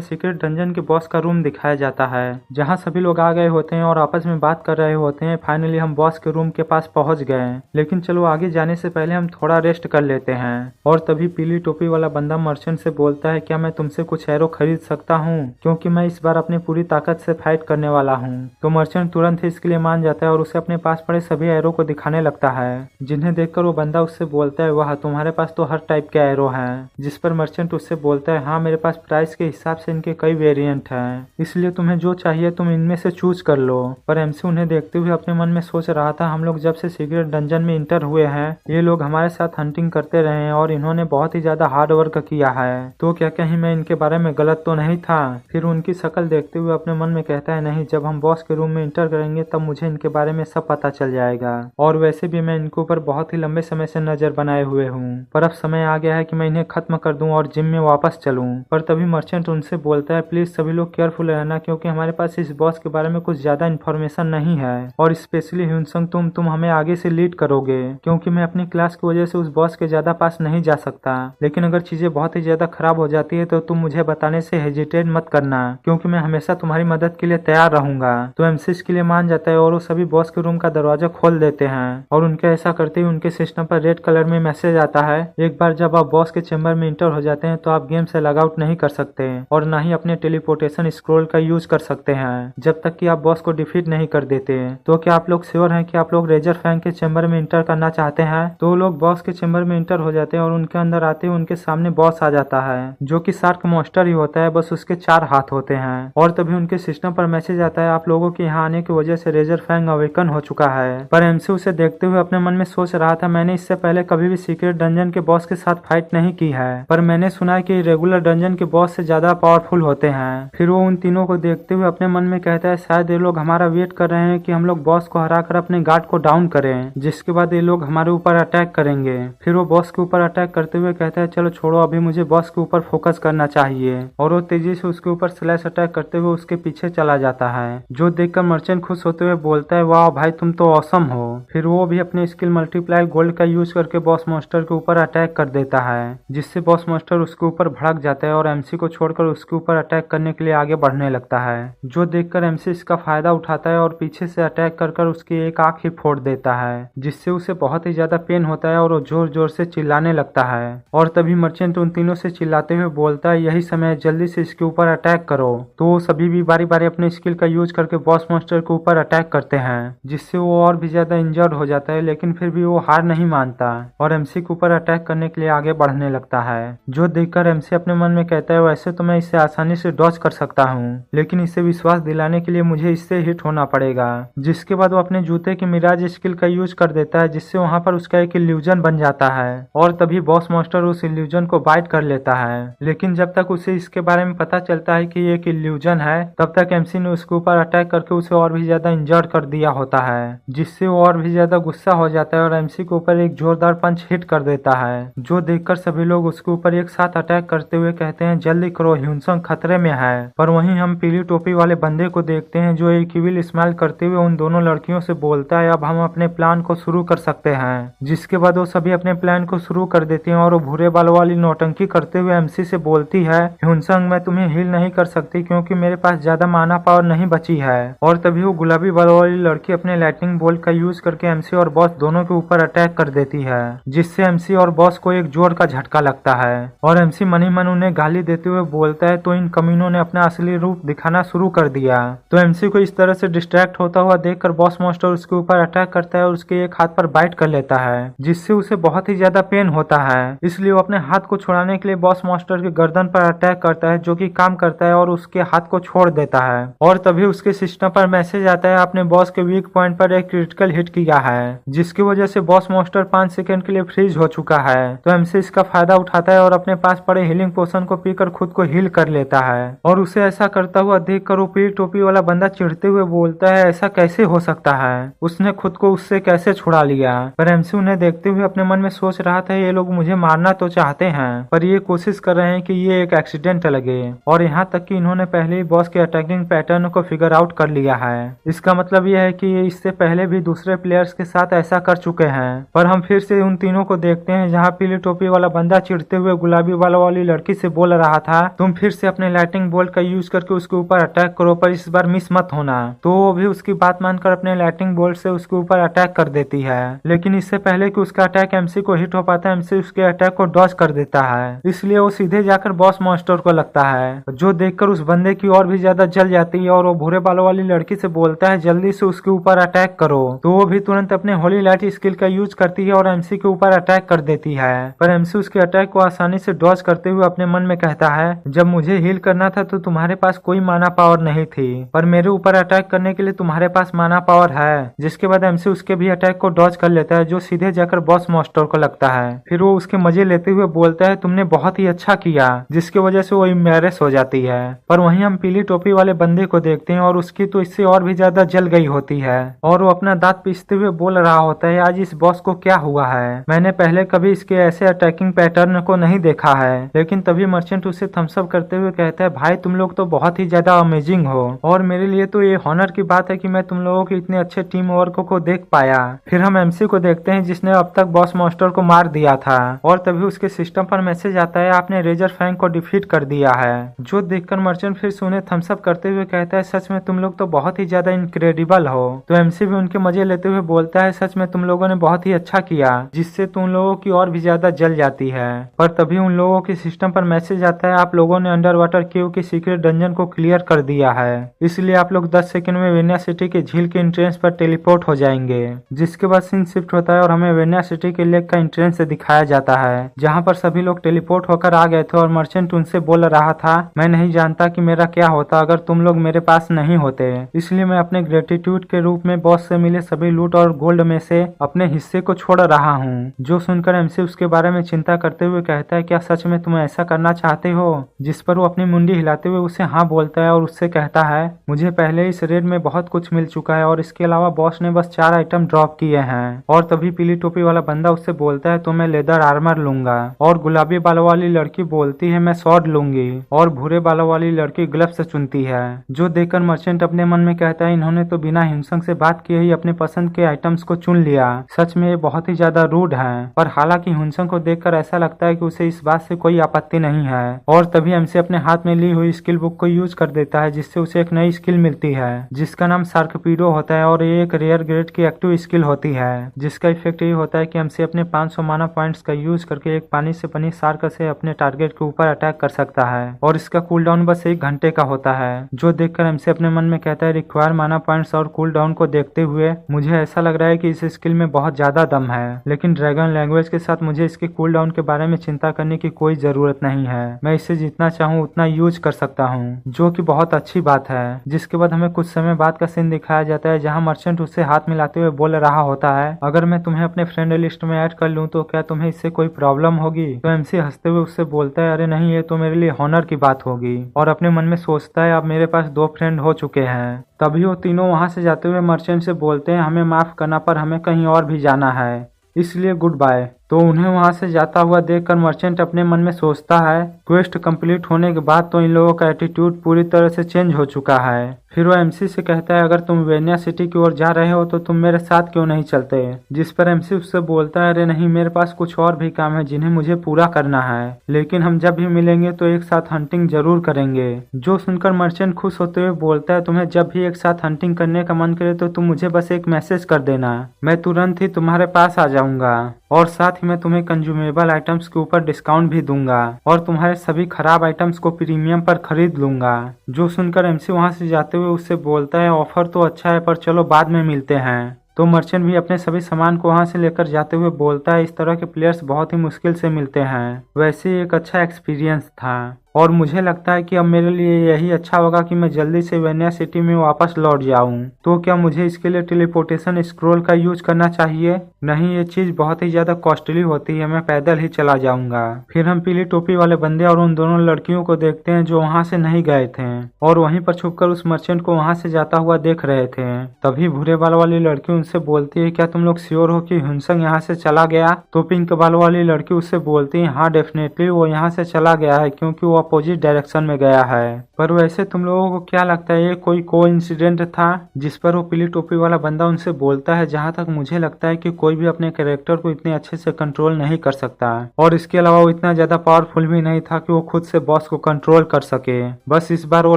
Speaker 1: सीक्रेट डंजन के बॉस का रूम दिखाया जाता है, जहाँ सभी लोग आ गए होते हैं और आपस में बात कर रहे होते हैं। फाइनली हम बॉस के रूम के पास पहुंच गए। लेकिन चलो आगे जाने से पहले हम थोड़ा रेस्ट कर लेते हैं। और तभी पीली टोपी वाला बंदा मर्चेंट से बोलता है, क्या मैं तुमसे कुछ एरो खरीद सकता हूँ, क्योंकि मैं इस बार अपनी पूरी ताकत से फाइट करने वाला हूँ। तो मर्चेंट तुरंत ही इसके लिए मान जाता है और उसे अपने पास पड़े सभी एरो को दिखाने लगता है, जिन्हें देखकर वो बंदा उससे बोलता है, वाह, तुम्हारे पास तो हर टाइप के एरो हैं। जिस पर मर्चेंट उससे बोलता है, हाँ, मेरे पास प्राइस के हिसाब से इनके कई वेरिएंट हैं, इसलिए तुम्हें जो चाहिए तुम इनमें से चूज कर लो। पर एमसी उन्हें देखते हुए अपने मन में सोच रहा था, हम लोग जब से सीक्रेट डंजन में इंटर हुए हैं, ये लोग हमारे साथ हंटिंग करते रहे हैं और इन्होंने बहुत ही ज्यादा हार्ड वर्क किया है, तो क्या कहीं मैं इनके बारे में गलत तो नहीं था। फिर उनकी शक्ल देखते हुए अपने मन में कहता है, नहीं, जब हम बॉस के रूम में इंटर करेंगे तब मुझे इनके बारे में सब पता चल जाएगा। और वैसे भी मैं इनके ऊपर बहुत ही लंबे समय से नजर बनाए हुए हूँ, पर अब समय आ गया है कि मैं इन्हें खत्म कर दूं और जिम में वापस चलूं। पर तभी मर्चेंट उनसे बोलता है, प्लीज सभी लोग केयरफुल रहना, क्योंकि हमारे पास इस बॉस के बारे में कुछ ज्यादा इन्फॉर्मेशन नहीं है, और स्पेशली ह्यूनसंग तुम हमें आगे से लीड करोगे, क्योंकि मैं अपनी क्लास की वजह से उस बॉस के ज्यादा पास नहीं जा सकता। लेकिन अगर चीजें बहुत ही ज्यादा खराब हो जाती है तो तुम मुझे बताने से हेजिटेट मत करना, क्योंकि मैं हमेशा तुम्हारी मदद के लिए तैयार रहूंगा। तो एमसी इसके लिए मान जाता है और वो सभी बॉस के रूम का दरवाजा खोल देते हैं। और उनके ऐसा करते ही उनके सिस्टम पर रेड कलर में मैसेज आता है, एक बार जब आप बॉस के चेंबर में इंटर हो जाते हैं तो आप गेम से लॉग आउट नहीं कर सकते और न ही अपने टेलीपोर्टेशन स्क्रोल का यूज कर सकते हैं, जब तक कि आप बॉस को डिफीट नहीं कर देते। तो क्या आप लोग श्योर हैं कि आप लोग रेजर फैंग के चेंबर में इंटर करना चाहते हैं? तो लोग बॉस के चेंबर में इंटर हो जाते हैं और उनके अंदर आते ही उनके सामने बॉस आ जाता है, जो कि शार्क मॉन्स्टर ही होता है, बस उसके 4 हाथ होते हैं। और तभी उनके सिस्टम पर मैसेज आता है, आप लोगों के यहाँ आने की वजह से रेजर फैंग अवेकन हो चुका है। पर एमसी उसे देखते हुए अपने मन में सोच रहा था, मैंने इससे पहले कभी भी सीक्रेट डंजन के बॉस के साथ फाइट नहीं की है, पर मैंने सुना है कि रेगुलर डंजन के बॉस से ज्यादा पावरफुल होते हैं। फिर वो उन तीनों को देखते हुए अपने मन में कहता है, शायद ये लोग हमारा वेट कर रहे हैं कि हम लोग बॉस को हराकर अपने गार्ड को डाउन करें, जिसके बाद ये लोग हमारे ऊपर अटैक करेंगे। फिर वो बॉस के ऊपर अटैक करते हुए कहता है, चलो छोड़ो, अभी मुझे बॉस के ऊपर फोकस करना चाहिए। और वो तेजी से उसके ऊपर स्लैश अटैक करते हुए उसके पीछे चला जाता है, जो देखकर मर्चेंट खुश होते हुए बोलता है, वाह भाई, तुम तो ऑसम हो। फिर वो भी अपने स्किल मल्टीप्लाई गोल्ड का यूज करके बॉस मॉन्स्टर के ऊपर अटैक कर देता है, जिससे बॉस मॉन्स्टर उसके ऊपर भड़क जाता है और एमसी को छोड़कर उसके ऊपर अटैक करने के लिए आगे बढ़ने लगता है, जो देखकर एमसी इसका फायदा उठाता है और पीछे से अटैक कर उसकी एक आंख ही फोड़ देता है, जिससे उसे बहुत ही ज्यादा पेन होता है और वो जोर जोर से चिल्लाने लगता है। और तभी मर्चेंट उन तीनों से चिल्लाते हुए बोलता है, यही समय है, जल्दी से इसके ऊपर अटैक करो। तो सभी भी बारी बारी अपने स्किल का यूज करके बॉस मॉन्स्टर के ऊपर अटैक करते हैं, जिससे वो और भी ज्यादा इंजर्ड हो जाता है, लेकिन फिर भी वो हार नहीं मानता और एमसी के ऊपर अटैक करने के लिए आगे बढ़ने लगता है, जो देखकर एमसी अपने मन में कहता है, वैसे तो मैं इसे आसानी से डॉज कर सकता हूँ, लेकिन इसे विश्वास दिलाने के लिए मुझे इससे हिट होना पड़ेगा। जिसके बाद वो अपने जूते की मिराज स्किल का यूज कर देता है, जिससे वहाँ पर उसका एक इल्यूजन बन जाता है और तभी बॉस मॉन्स्टर उस इल्यूजन को बाइट कर लेता है। लेकिन जब तक उसे इसके बारे में पता चलता है कि ये एक इल्यूजन है, तब तक एमसी ने उसके ऊपर अटैक करके उसे और भी ज्यादा इंजर्ड कर दिया होता है, जिससे वो और भी ज्यादा गुस्सा हो जाता है और एमसी एमसी के ऊपर एक जोरदार पंच हिट कर देता है, जो देखकर सभी लोग उसके ऊपर एक साथ अटैक करते हुए कहते हैं जल्दी करो, ह्यूनसंग खतरे में है। पर वहीं हम पीली टोपी वाले बंदे को देखते हैं जो एक इविल स्माइल करते हुए उन दोनों लड़कियों से बोलता है अब हम अपने प्लान को शुरू कर सकते हैं। जिसके बाद वो सभी अपने प्लान को शुरू कर देती हैं और वो भूरे बालों वाली नौटंकी करते हुए एमसी से बोलती है ह्यूनसंग मैं तुम्हें हील नहीं कर सकती क्योंकि मेरे पास ज्यादा माना पावर नहीं बची है। और तभी वो गुलाबी बालों वाली लड़की अपने लाइटनिंग बोल्ट का यूज करके एमसी और बॉस दोनों के ऊपर अटैक कर देती है, जिससे एमसी और बॉस को एक जोर का झटका लगता है और एमसी मन ही मन उन्हें गाली देते हुए बोलता है तो इन कमीनों ने अपना असली रूप दिखाना शुरू कर दिया। तो एमसी को इस तरह से डिस्ट्रैक्ट होता हुआ देखकर बॉस मॉन्स्टर उसके ऊपर अटैक करता है और उसके एक हाथ पर बाइट कर लेता है, जिससे उसे बहुत ही ज्यादा पेन होता है। इसलिए वो अपने हाथ को छुड़ाने के लिए बॉस मॉन्स्टर के गर्दन पर अटैक करता है, जो कि काम करता है और उसके हाथ को छोड़ देता है। और तभी उसके सिस्टम पर मैसेज आता है आपने बॉस के वीक पॉइंट पर एक क्रिटिकल हिट किया है, जिसकी वजह से बॉस मॉन्स्टर 5 सेकंड के लिए फ्रीज हो चुका है। तो एमसी इसका फायदा उठाता है और अपने पास पड़े हीलिंग पोशन को पीकर खुद को हील कर लेता है। और उसे ऐसा करता हुआ देखकर वो पीली टोपी वाला बंदा चिढ़ते हुए बोलता है ऐसा कैसे हो सकता है, उसने खुद को उससे कैसे छुड़ा लिया। पर एमसी उन्हें देखते हुए अपने मन में सोच रहा था ये लोग मुझे मारना तो चाहते हैं पर ये कोशिश कर रहे हैं कि ये एक एक्सीडेंट लगे। और यहाँ तक कि इन्होंने पहले ही बॉस के अटैकिंग पैटर्न को फिगर आउट कर लिया है। इसका मतलब यह है कि ये इससे पहले भी दूसरे प्लेयर्स के साथ ऐसा कर चुके हैं। पर हम फिर से उन तीनों को देखते हैं जहाँ पीली टोपी वाला बंदा चिढ़ते हुए गुलाबी बालों वाली लड़की से बोल रहा था तुम फिर से अपने लाइटिंग बोल्ट का यूज करके उसके ऊपर अटैक करो पर इस बार मिस मत होना। तो वो भी उसकी बात मानकर अपने लाइटिंग बोल्ट से उसके ऊपर अटैक कर देती है, लेकिन इससे पहले कि उसका अटैक एमसी को हिट हो पाता है एमसी उसके अटैक को डॉज कर देता है। इसलिए वो सीधे जाकर बॉस मॉन्स्टर को लगता है, जो देखकर उस बंदे की और भी ज्यादा जल जाती है और वो भूरे बालों वाली लड़की से बोलता है जल्दी से उसके ऊपर अटैक करो। तो वो भी तुरंत अपने होली लाइट स्किल का यूज करती है और एमसी के ऊपर अटैक कर देती है। पर एमसी उसके अटैक को आसानी से डॉज करते हुए अपने मन में कहता है जब मुझे हील करना था तो तुम्हारे पास कोई माना पावर नहीं थी, पर मेरे ऊपर अटैक करने के लिए तुम्हारे पास माना पावर है। जिसके बाद एमसी उसके भी अटैक को डॉज कर लेता है, जो सीधे जाकर बॉस मॉन्स्टर को लगता है। फिर वो उसके मजे लेते हुए बोलता है तुमने बहुत ही अच्छा किया, जिसकी वजह से वो इम्बैरेस हो जाती है। पर वहीं हम पीली टोपी वाले बंदे को देखते हैं और उसकी तो इससे और भी ज्यादा जल गई होती है और वो अपना दांत पीसते हुए बोल रहा होता है आज इस बॉस को क्या हुआ है, मैंने पहले कभी इसके ऐसे अटैकिंग पैटर्न को नहीं देखा है। लेकिन तभी मर्चेंट उसे थम्सअप करते हुए कहता है भाई तुम लोग तो बहुत ही ज्यादा अमेजिंग हो और मेरे लिए तो ये ऑनर की बात है कि मैं तुम लोगों के इतने अच्छे टीम वर्क को देख पाया। फिर हम एमसी को देखते हैं जिसने अब तक बॉस मॉन्स्टर को मार दिया था और तभी उसके सिस्टम पर मैसेज आता है आपने रेजर फैंग को डिफीट कर दिया है। जो देखकर मर्चेंट फिर से उन्हें थम्सअप करते हुए कहता है सच में तुम लोग तो बहुत ही ज्यादा इनक्रेडिबल हो। तो एमसी भी उनके मजे लेते हुए बोलता है सच में तुम लोगों ने बहुत ही अच्छा किया, जिससे तुम लोगों की और भी ज्यादा जल जाती है। पर तभी उन लोगों के सिस्टम पर मैसेज आता है आप लोगों ने अंडर वाटर केव के सीक्रेट डंजन को क्लियर कर दिया है, इसलिए आप लोग 10 सेकंड में वेनिया सिटी के झील के एंट्रेंस पर टेलीपोर्ट हो जाएंगे। जिसके बाद सीन शिफ्ट होता है और हमें वेनिया सिटी के लेक का एंट्रेंस दिखाया जाता है, जहाँ पर सभी लोग टेलीपोर्ट होकर आ गए थे और मर्चेंट उनसे बोल रहा था मैं नहीं जानता कि मेरा क्या होता अगर तुम लोग मेरे पास नहीं होते, इसलिए मैं अपने ग्रेटिट्यूड के रूप में बॉस से मिले सभी लूट और गोल्ड में से अपने हिस्से को छोड़ रहा हूँ। जो सुनकर एमसी उसके बारे में चिंता करते हुए कहता है क्या सच में तुम ऐसा करना चाहते हो, जिस पर वो अपनी मुंडी हिलाते हुए उसे हाँ बोलता है और उससे कहता है मुझे पहले इस रेड में बहुत कुछ मिल चुका है और इसके अलावा बॉस ने बस 4 आइटम ड्रॉप किए हैं। और तभी पीली टोपी वाला बंदा उससे बोलता है तो मैं लेदर आर्मर लूंगा और गुलाबी बालों वाली लड़की बोलती है मैं स्वॉर्ड लूंगी और भूरे बालों वाली लड़की ग्लव्स चुनती है। जो देखकर मर्चेंट अपने मन में कहता है इन्होंने तो बिना हिंसक से बात किए ही अपने पसंद के आइटम्स को चुन लिया, सच में ये बहुत ही ज्यादा रूड है। पर हालांकि हिंसक को देखकर ऐसा लगता है कि उसे इस बात से कोई आपत्ति नहीं है। और तभी एमसी अपने हाथ में ली हुई स्किल बुक को यूज कर देता है, जिससे उसे एक नई स्किल मिलती है जिसका नाम शार्कपीडो होता है और ये एक रेयर ग्रेड की एक्टिव स्किल होती है, जिसका इफेक्ट ये होता है कि एमसी अपने 500 माना पॉइंट्स का यूज करके एक पानी से बनी शार्क से अपने टारगेट के ऊपर अटैक कर सकता है और इसका कूल डाउन बस 1 घंटे का होता है। जो देखकर एमसी अपने मन में कहता है रिक्वायर माना पॉइंट्स और कूल डाउन को देखते हुए मुझे ऐसा लग रहा है कि इस स्किल में बहुत ज्यादा दम है, लेकिन ड्रैगन लैंग्वेज के साथ मुझे इसके कूल डाउन के बारे में चिंता करने की कोई जरूरत नहीं है, मैं इसे जितना चाहूँ उतना यूज कर सकता हूँ, जो कि बहुत अच्छी बात है। जिसके बाद हमें कुछ समय बाद का सीन दिखाया जाता है जहाँ मर्चेंट उससे हाथ मिलाते हुए बोल रहा होता है अगर मैं तुम्हें अपने फ्रेंड लिस्ट में ऐड कर लूँ तो क्या तुम्हें इससे कोई प्रॉब्लम होगी। तो एमसी हंसते हुए उससे बोलता है अरे नहीं ये तो मेरे लिए हॉनर की बात होगी और अपने मन में सोचता है अब मेरे पास 2 फ्रेंड हो चुके हैं। तभी वो तीनों वहां से जाते हुए मर्चेंट से बोलते हैं हमें माफ करना पर हमें कहीं और भी जाना है। इसलिए गुड बाय। तो उन्हें वहां से जाता हुआ देखकर मर्चेंट अपने मन में सोचता है क्वेस्ट कंप्लीट होने के बाद तो इन लोगों का एटीट्यूड पूरी तरह से चेंज हो चुका है। फिर वो एमसी से कहता है अगर तुम वेनिया सिटी की ओर जा रहे हो तो तुम मेरे साथ क्यों नहीं चलते, जिस पर एमसी उससे बोलता है अरे नहीं, मेरे पास कुछ और भी काम है जिन्हें मुझे पूरा करना है, लेकिन हम जब भी मिलेंगे तो एक साथ हंटिंग जरूर करेंगे। जो सुनकर मर्चेंट खुश होते हुए बोलता है तुम्हें जब भी एक साथ हंटिंग करने का मन करे तो तुम मुझे बस एक मैसेज कर देना, मैं तुरंत ही तुम्हारे पास आ जाऊंगा और साथ ही मैं तुम्हें कंज्यूमेबल आइटम्स के ऊपर डिस्काउंट भी दूंगा और तुम्हारे सभी खराब आइटम्स को प्रीमियम पर खरीद लूंगा। जो सुनकर एमसी वहां से जाते हुए उससे बोलता है ऑफर तो अच्छा है पर चलो बाद में मिलते हैं। तो मर्चेंट भी अपने सभी सामान को वहां से लेकर जाते हुए बोलता है इस तरह के प्लेयर्स बहुत ही मुश्किल से मिलते हैं, वैसे ही एक अच्छा एक्सपीरियंस था और मुझे लगता है कि अब मेरे लिए यही अच्छा होगा कि मैं जल्दी से वेनिया सिटी में वापस लौट जाऊं। तो क्या मुझे इसके लिए टेलीपोर्टेशन स्क्रोल का यूज करना चाहिए? नहीं, ये चीज बहुत ही ज्यादा कॉस्टली होती है, मैं पैदल ही चला जाऊंगा। फिर हम पीली टोपी वाले बंदे और उन दोनों लड़कियों को देखते हैं जो वहां से नहीं गए थे और वहीं पर छुपकर उस मर्चेंट को वहां से जाता हुआ देख रहे थे। तभी भूरे बाल वाली लड़की उनसे बोलती है क्या तुम लोग श्योर हो कि हुनसंग यहाँ से चला गया? तो पिंक बाल वाली लड़की उससे बोलती है हाँ डेफिनेटली वो यहाँ से चला गया है क्योंकि वो अपोजिट डायरेक्शन में गया है। पर वैसे तुम लोगों को क्या लगता है ये कोई कोइंसिडेंट था? जिस पर वो पीली टोपी वाला बंदा उनसे बोलता है जहां तक मुझे लगता है कि कोई भी अपने कैरेक्टर को इतने अच्छे से कंट्रोल नहीं कर सकता और इसके अलावा वो इतना ज्यादा पावरफुल भी नहीं था कि वो खुद से बॉस को कंट्रोल कर सके, बस इस बार वो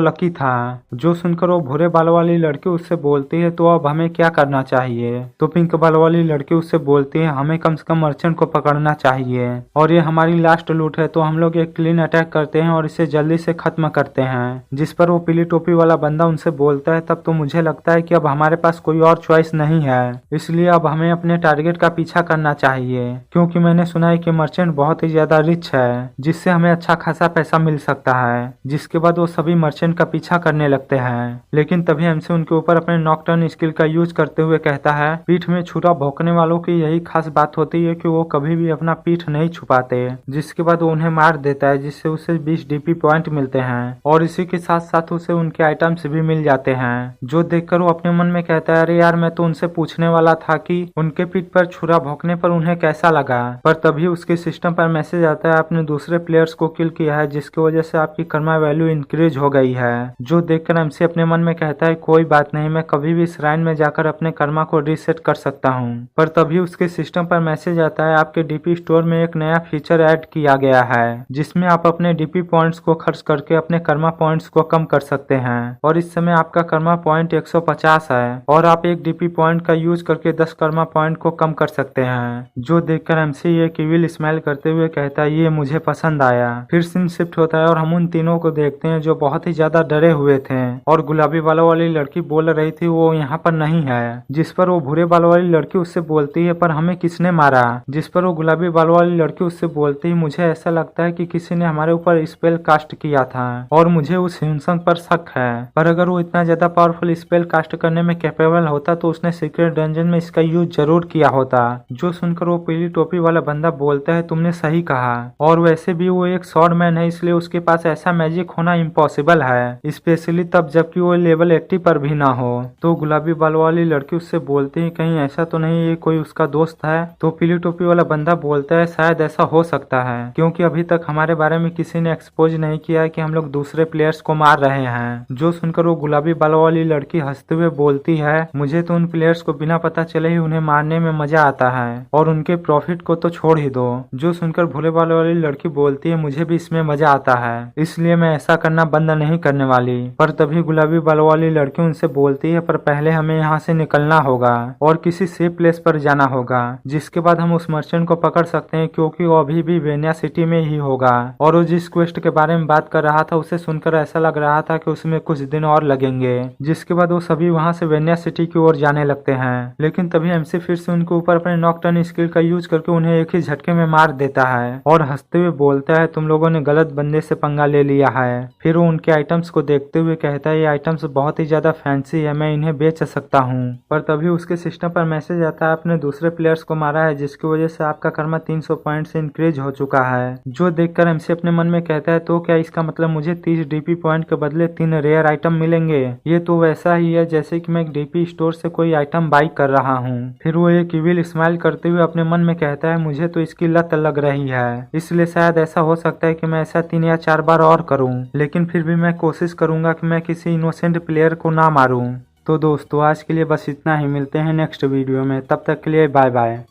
Speaker 1: लकी था। जो सुनकर वो भूरे बाल वाली लड़की उससे बोलती है तो अब हमें क्या करना चाहिए? तो पिंक बाल वाली लड़की उससे बोलती है हमें कम से कम मर्चेंट को पकड़ना चाहिए और ये हमारी लास्ट लूट है, तो हम लोग एक क्लीन अटैक करते हैं और इसे जल्दी से खत्म करते हैं। जिस पर वो पीली टोपी वाला बंदा उनसे बोलता है तब तो मुझे लगता है कि अब हमारे पास कोई और चॉइस नहीं है, इसलिए अब हमें अपने टारगेट का पीछा करना चाहिए क्योंकि मैंने सुना है कि मर्चेंट बहुत ही ज्यादा रिच है जिससे हमें अच्छा खासा पैसा मिल सकता है। जिसके बाद वो सभी मर्चेंट का पीछा करने लगते हैं, लेकिन तभी एमसी उनके ऊपर अपने नॉकटर्न स्किल का यूज करते हुए कहता है पीठ में छुरा भौंकने वालों की यही खास बात होती है कि वो कभी भी अपना पीठ नहीं छुपाते। जिसके बाद वो उन्हें मार देता है जिससे उसे 20 डीपी पॉइंट मिलते हैं और इसी के साथ साथ उसे उनके आइटम्स भी मिल जाते हैं। जो देखकर वो अपने मन में कहता है अरे यार मैं तो उनसे पूछने वाला था कि उनके पीठ पर छुरा भौंकने पर उन्हें कैसा लगा, पर तभी उसके सिस्टम पर मैसेज आता है आपने दूसरे प्लेयर्स को किल किया है जिसकी वजह से आपकी कर्मा वैल्यू इंक्रीज हो गई है। जो देखकर एमसी अपने मन में कहता है कोई बात नहीं, मैं कभी भी श्राइन में जाकर अपने कर्मा को रीसेट कर सकता हूँ। पर तभी उसके सिस्टम पर मैसेज आता है आपके डीपी स्टोर में एक नया फीचर ऐड किया गया है जिसमें आप अपने डीपी पॉइंट्स को खर्च करके अपने कर्मा पॉइंट्स को कम कर सकते हैं और इस समय आपका कर्मा पॉइंट 150 है और आप एक डीपी पॉइंट का यूज करके 10 कर्मा पॉइंट को कम कर सकते हैं। जो देखकर एमसी ये किविल स्माइल करते हुए कहता है ये मुझे पसंद आया। फिर सीन शिफ्ट होता है और हम उन तीनों को देखते हैं जो बहुत ही ज्यादा डरे हुए थे और गुलाबी बालों वाली लड़की बोल रही थी वो यहाँ पर नहीं है। जिस पर वो भूरे बालों वाली लड़की उससे बोलती है पर हमें किसने मारा? जिस पर वो गुलाबी बालों वाली लड़की उससे बोलती है मुझे ऐसा लगता है कि किसी ने हमारे ऊपर स्पेल कास्ट किया था और मुझे उस हिंसंग पर शक है, पर अगर वो इतना ज्यादा पावरफुल स्पेल कास्ट करने में कैपेबल होता तो उसने सीक्रेट डंजन में इसका यूज जरूर किया होता। जो सुनकर वो पीली टोपी वाला बंदा बोलता है तुमने सही कहा और वैसे भी वो एक स्वॉर्ड मैन है इसलिए उसके पास ऐसा मैजिक होना इम्पॉसिबल है, स्पेशली तब जबकि वो लेवल 80 पर भी ना हो। तो गुलाबी बाल वाली लड़की उससे बोलती है कहीं ऐसा तो नहीं ये कोई उसका दोस्त है? तो पीली टोपी वाला बंदा बोलता है शायद ऐसा हो सकता है क्योंकि अभी तक हमारे बारे में किसी ने एक्सपोज नहीं किया है कि हम लोग दूसरे प्लेयर्स को मार रहे हैं। जो सुनकर वो गुलाबी बालों वाली लड़की हंसते हुए बोलती है मुझे तो उन प्लेयर्स को बिना पता चले ही उन्हें मारने में मजा आता है और उनके प्रॉफिट को तो छोड़ ही दो। जो सुनकर भोले बालों वाली लड़की बोलती है मुझे भी इसमें मजा आता है इसलिए मैं ऐसा करना बंद नहीं करने वाली। पर तभी गुलाबी बालों वाली लड़की उनसे बोलती है पर पहले हमें यहाँ से निकलना होगा और किसी सेफ प्लेस पर जाना होगा जिसके बाद हम उस मर्चेंट को पकड़ सकते हैं क्योंकि वो अभी भी वेनिया सिटी में ही होगा और वो जिस क्वेस्ट के बारे में बात कर रहा था उसे सुनकर ऐसा लग रहा था कि उसमें कुछ दिन और लगेंगे। जिसके बाद वो सभी वहां से वेनिया सिटी की ओर जाने लगते हैं, लेकिन तभी एमसी फिर से उनके ऊपर अपने नॉकटर्न स्किल का यूज करके उन्हें एक ही झटके में मार देता है और हंसते हुए बोलता है तुम लोगों ने गलत बंदे से पंगा ले लिया है। फिर वो उनके आइटम्स को देखते हुए कहता है ये आइटम्स बहुत ही ज्यादा फैंसी है, मैं इन्हें बेच सकता हूँ। पर तभी उसके सिस्टम पर मैसेज आता है आपने दूसरे प्लेयर्स को मारा है जिसकी वजह से आपका कर्मा 300 पॉइंट से इंक्रीज हो चुका है। जो देखकर एमसी अपने मन में कहता है तो क्या इसका मतलब मुझे 30 डीपी पॉइंट के बदले 3 रेयर आइटम मिलेंगे? ये तो वैसा ही है जैसे कि मैं एक डीपी स्टोर से कोई आइटम बाई कर रहा हूँ। फिर वो एक इविल स्माइल करते हुए अपने मन में कहता है मुझे तो इसकी लत लग रही है, इसलिए शायद ऐसा हो सकता है कि मैं ऐसा 3 या 4 बार और करूँ, लेकिन फिर भी मैं कोशिश करूंगा कि मैं किसी इनोसेंट प्लेयर को ना मारूं। तो दोस्तों आज के लिए बस इतना ही, मिलते हैं नेक्स्ट वीडियो में, तब तक के लिए बाय बाय।